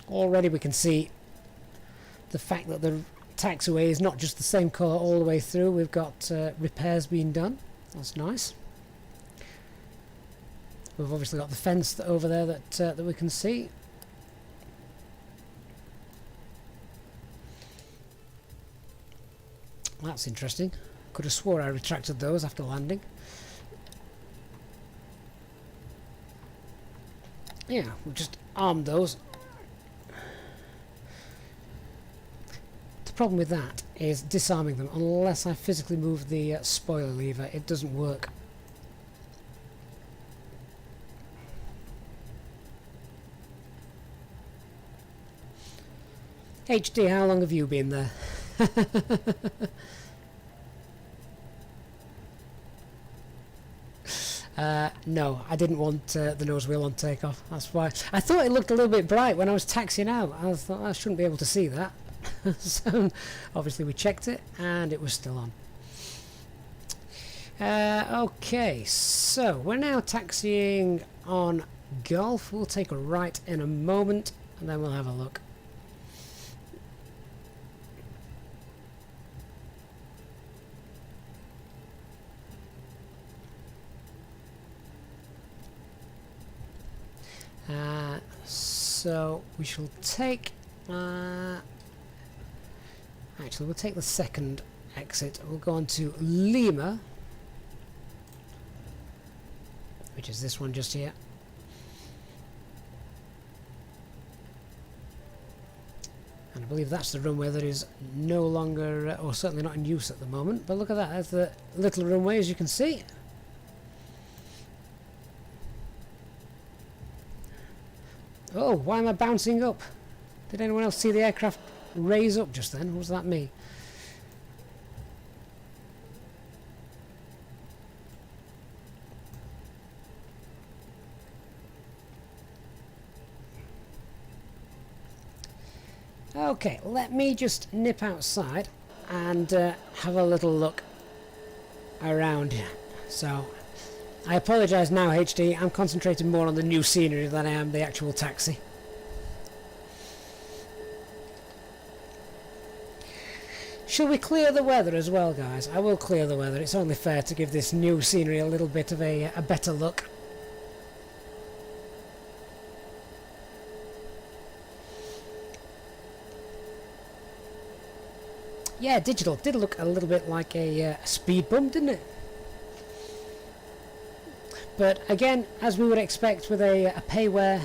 Already we can see the fact that the taxiway is not just the same colour all the way through. We've got repairs being done. That's nice. We've obviously got the fence over there that we can see. That's interesting. Could have swore I retracted those after landing. Yeah, we'll just arm those. The problem with that is disarming them. Unless I physically move the spoiler lever, it doesn't work. HD, how long have you been there? No, I didn't want the nose wheel on takeoff. That's why. I thought it looked a little bit bright when I was taxiing out. I thought I shouldn't be able to see that. So obviously we checked it and it was still on. Okay, so we're now taxiing on Golf. We'll take a right in a moment and then we'll have a look. So we shall take actually we'll take the second exit. We'll go on to Lima, which is this one just here, and I believe that's the runway that is no longer or certainly not in use at the moment. But look at that, there's the little runway, as you can see. Oh, why am I bouncing up? Did anyone else see the aircraft raise up just then? Or was that me? Okay, let me just nip outside and have a little look around here. So, I apologise now, HD. I'm concentrating more on the new scenery than I am the actual taxi. Shall we clear the weather as well, guys? I will clear the weather. It's only fair to give this new scenery a little bit of a better look. Yeah, digital did look a little bit like a speed bump, didn't it? But again, as we would expect with a payware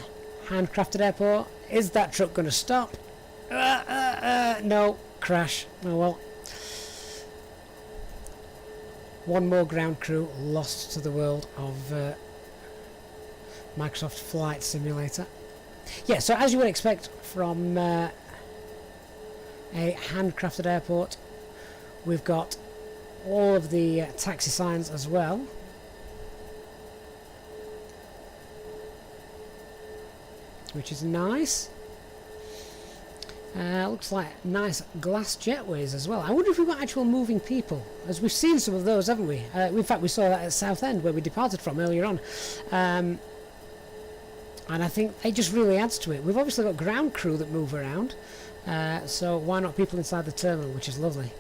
handcrafted airport, is that truck going to stop? No, crash. Oh well. One more ground crew lost to the world of Microsoft Flight Simulator. Yeah, so as you would expect from a handcrafted airport, we've got all of the taxi signs as well. which is nice. Looks like nice glass jetways as well. I wonder if we've got actual moving people, as we've seen some of those, haven't we? In fact, we saw that at Southend, where we departed from earlier on. And I think it just really adds to it. We've obviously got ground crew that move around, so why not people inside the terminal, which is lovely.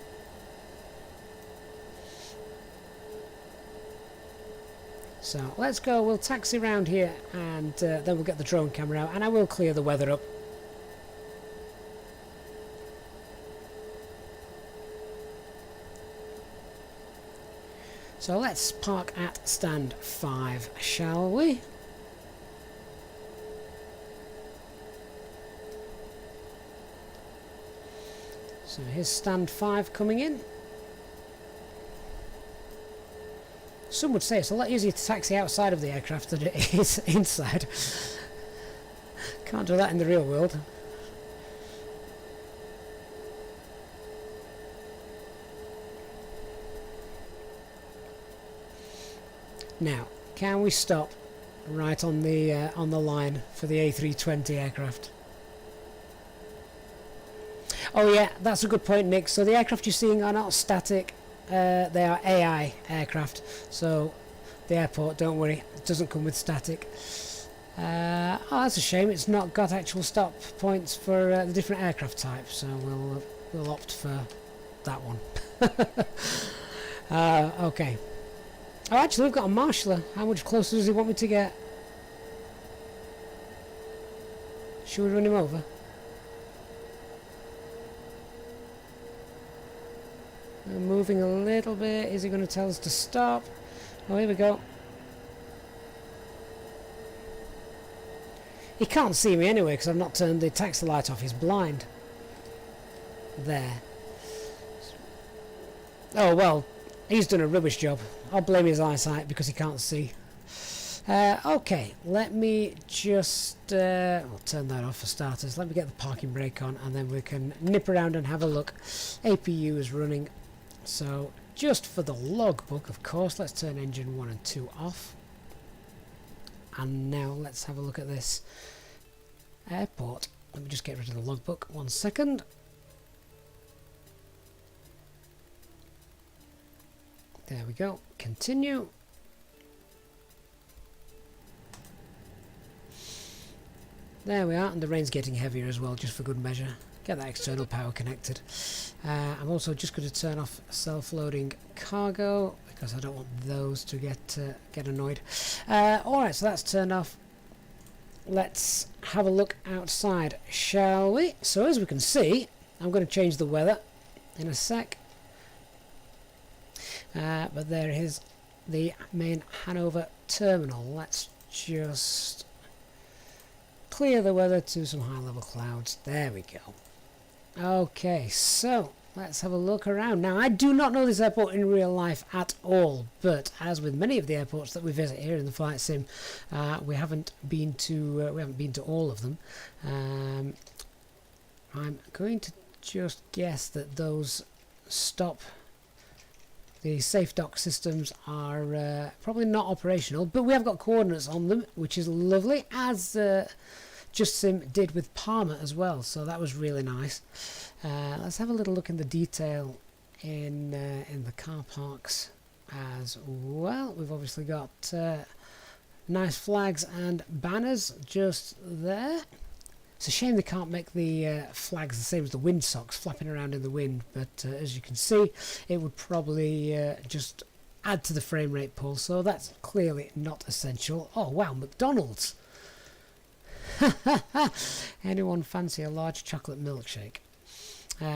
So let's go, we'll taxi around here, and then we'll get the drone camera out, and I will clear the weather up. So let's park at stand 5, shall we? So here's stand 5 coming in. Some would say it's a lot easier to taxi outside of the aircraft than it is inside. Can't do that in the real world. Now, can we stop right on the line for the A320 aircraft? Oh yeah, that's a good point, Nick. So the aircraft you're seeing are not static, they are AI aircraft. So the airport, don't worry, it doesn't come with static. Oh, that's a shame. It's not got actual stop points for the different aircraft types. So we'll opt for that one. Okay. Oh, actually, we've got a marshaller. How much closer does he want me to get? Should we run him over? We're moving a little bit. Is he going to tell us to stop? Oh, here we go. He can't see me anyway because I've not turned the taxi light off. He's blind. There. Oh, well, he's done a rubbish job. I'll blame his eyesight because he can't see. Okay, let me just I'll turn that off for starters. Let me get the parking brake on, and then we can nip around and have a look. APU is running, so just for the logbook, of course, let's turn engine 1 and 2 off. And now let's have a look at this airport. Let me just get rid of the logbook. 1 second. There we go. Continue. There we are, and the rain's getting heavier as well, just for good measure. Get that external power connected. I'm also just going to turn off self-loading cargo because I don't want those to get annoyed. Alright, so that's turned off. Let's have a look outside, shall we? So as we can see, I'm going to change the weather in a sec. But there is the main Hannover terminal. Let's just clear the weather to some high level clouds. There we go. Okay, so let's have a look around. Now, I do not know this airport in real life at all, but as with many of the airports that we visit here in the flight sim, we haven't been to all of them. I'm going to just guess that those the safe dock systems are probably not operational, but we have got coordinates on them, which is lovely, as Just Sim did with Parma as well, so that was really nice. Let's have a little look in the detail in the car parks as well. We've obviously got nice flags and banners just there. It's a shame they can't make the flags the same as the windsocks flapping around in the wind, but as you can see, it would probably just add to the frame rate pull, so that's clearly not essential. Oh wow, McDonald's! Anyone fancy a large chocolate milkshake?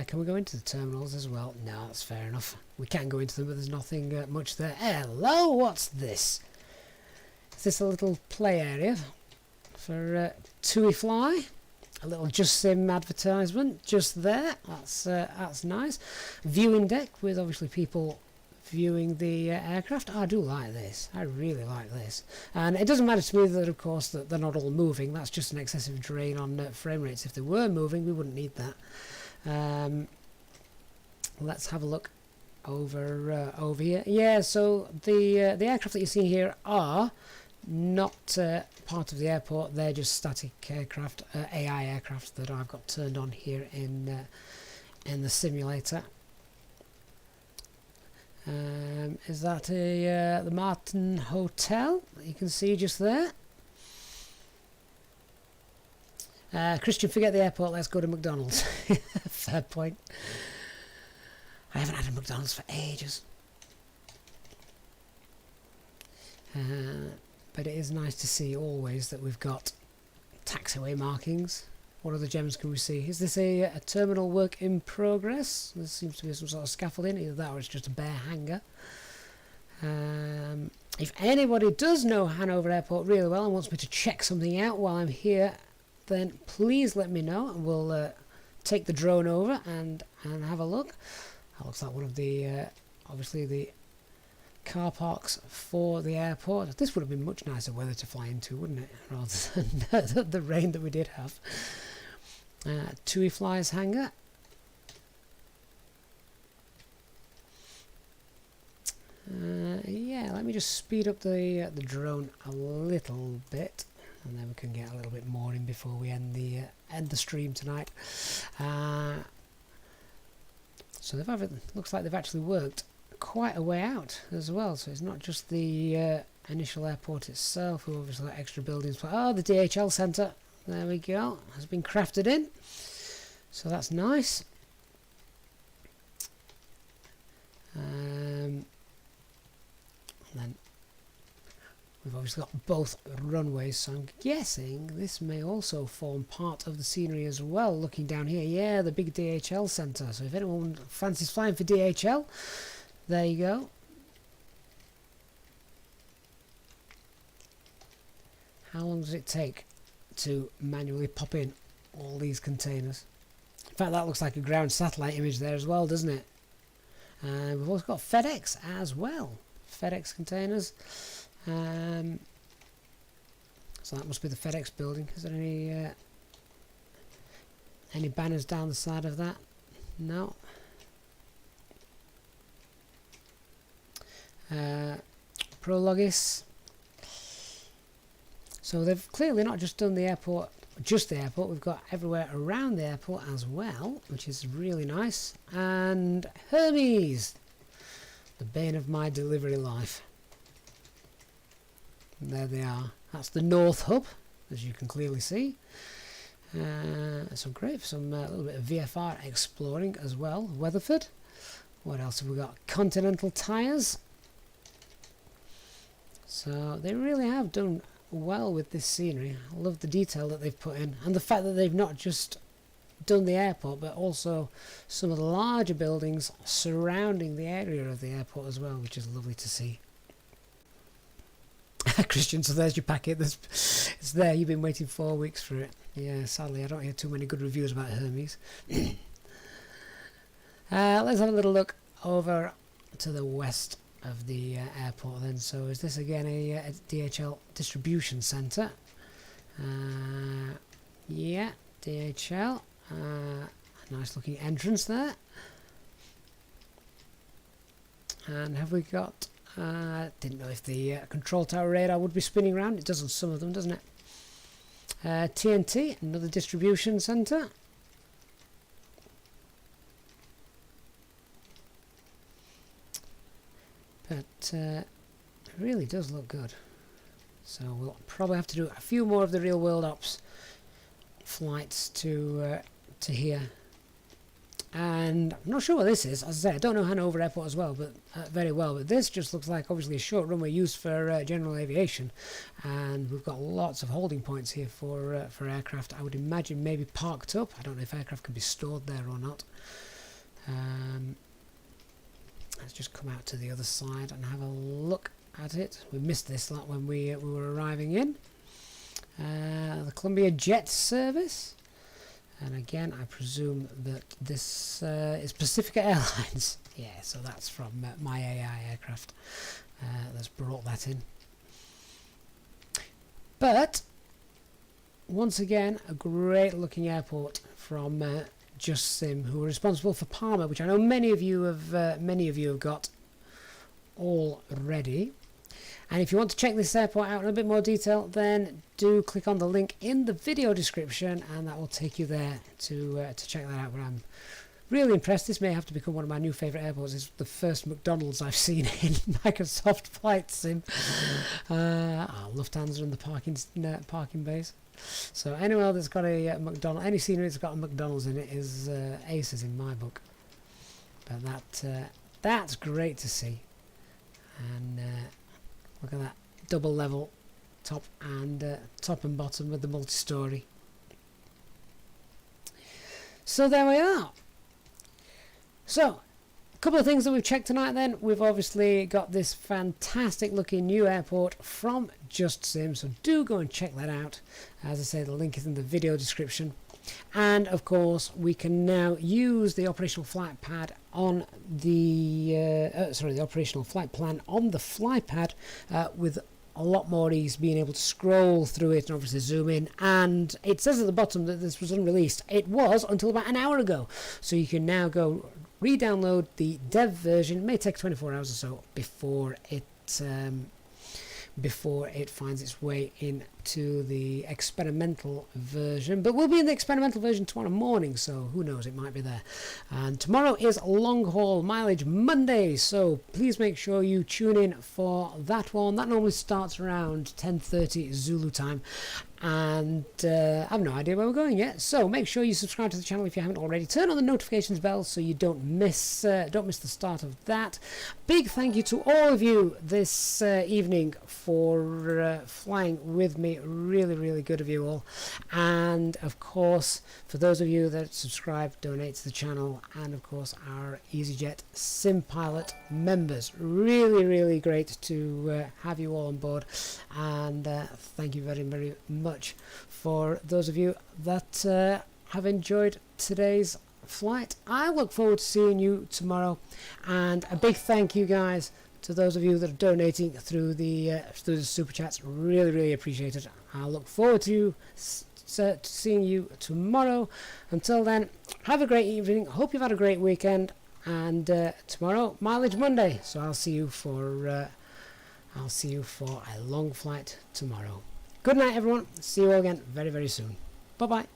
Can we go into the terminals as well? No, that's fair enough. We can go into them, but there's nothing much there. Hello, what's this? Is this a little play area for TUI Fly? A little Just Sim advertisement just there. That's nice. Viewing deck with obviously people viewing the aircraft. I do like this. I really like this. And it doesn't matter to me that, of course, that they're not all moving. That's just an excessive drain on frame rates. If they were moving, we wouldn't need that. Let's have a look over here. Yeah, so the aircraft that you see here are not part of the airport. They're just static aircraft, AI aircraft that I've got turned on here in the simulator. Is that the Martin Hotel that you can see just there? Christian, forget the airport, let's go to McDonald's. Fair point. I haven't had a McDonald's for ages. But it is nice to see always that we've got taxiway markings. What other gems can we see? Is this a terminal work in progress? There seems to be some sort of scaffolding, either that or it's just a bare hangar. If anybody does know Hannover Airport really well and wants me to check something out while I'm here, then please let me know and we'll take the drone over and have a look. That looks like one of the, obviously the car parks for the airport. This would have been much nicer weather to fly into, wouldn't it? Rather than the rain that we did have. TUI Flyers hangar. Yeah, let me just speed up the drone a little bit, and then we can get a little bit more in before we end the stream tonight. So looks like they've actually worked quite a way out as well. So it's not just the initial airport itself. We've obviously got extra buildings. Oh, the DHL centre. There we go. Has been crafted in. So that's nice. And then we've obviously got both runways, so I'm guessing this may also form part of the scenery as well. Looking down here, yeah, the big DHL centre. So if anyone fancies flying for DHL, there you go. How long does it take to manually pop in all these containers? In fact, that looks like a ground satellite image there as well, doesn't it? We've also got FedEx as well. FedEx containers. So that must be the FedEx building. Is there any banners down the side of that? No. Prologis. So they've clearly not just done the airport, just the airport. We've got everywhere around the airport as well, which is really nice. And Hermes, the bane of my delivery life. And there they are. That's the North Hub, as you can clearly see. So great for some little bit of VFR exploring as well. Weatherford. What else have we got? Continental Tires. So they really have done well with this scenery. I love the detail that they've put in, and the fact that they've not just done the airport but also some of the larger buildings surrounding the area of the airport as well, which is lovely to see. Christian, so there's your packet. It's there. You've been waiting 4 weeks for it. Yeah, sadly I don't hear too many good reviews about Hermes. Let's have a little look over to the west of the airport then. So is this again a DHL distribution centre? Yeah, DHL. A nice looking entrance there. And have we got didn't know if the control tower radar would be spinning around. It does on some of them, doesn't it? TNT, another distribution centre. But it really does look good. So we'll probably have to do a few more of the real world ops flights to here. And I'm not sure what this is. As I say, I don't know Hannover Airport as well, but very well. But this just looks like obviously a short runway used for general aviation, and we've got lots of holding points here for aircraft. I would imagine maybe parked up. I don't know if aircraft can be stored there or not. Let's just come out to the other side and have a look at it. We missed this lot when we were arriving in. The Columbia Jet Service. And again, I presume that this is Pacifica Airlines. Yeah, so that's from my AI aircraft that's brought that in. But once again, a great looking airport from Just Sim, who are responsible for Palma, which I know many of you have got already. And if you want to check this airport out in a bit more detail, then do click on the link in the video description, and that will take you there to check that out. But I'm really impressed. This may have to become one of my new favourite airports. It's the first McDonald's I've seen in Microsoft Flight Sim. Lufthansa and the parking bays. So anywhere that's got a McDonald's, any scenery that's got a McDonald's in it is aces in my book. But that's great to see. And look at that double level top and bottom with the multi-story. So there we are. So a couple of things that we've checked tonight then. We've obviously got this fantastic looking new airport from Just Sim, so do go and check that out. As I say, the link is in the video description. And of course we can now use the operational flight pad on the the operational flight plan on the flypad with a lot more ease, being able to scroll through it and obviously zoom in. And it says at the bottom that this was unreleased. It was until about an hour ago, so you can now go re-download the dev version. It may take 24 hours or so before it finds its way into the experimental version, but we'll be in the experimental version tomorrow morning, so who knows, it might be there. And tomorrow is long haul mileage Monday, so please make sure you tune in for that one. That normally starts around 10:30 Zulu time, and I have no idea where we're going yet, so make sure you subscribe to the channel if you haven't already. Turn on the notifications bell so you don't miss the start of that. Big thank you to all of you this evening for flying with me. Really good of you all. And of course, for those of you that subscribe, donate to the channel, and of course our Easyjetsimpilot members, really great to have you all on board. And thank you very much for those of you that have enjoyed today's flight. I look forward to seeing you tomorrow, and a big thank you guys to those of you that are donating through the super chats. Really appreciate it. I look forward to seeing you tomorrow. Until then, have a great evening. Hope you've had a great weekend, and tomorrow mileage Monday, so I'll see you for a long flight tomorrow. Good night everyone. See you all again very soon. Bye bye.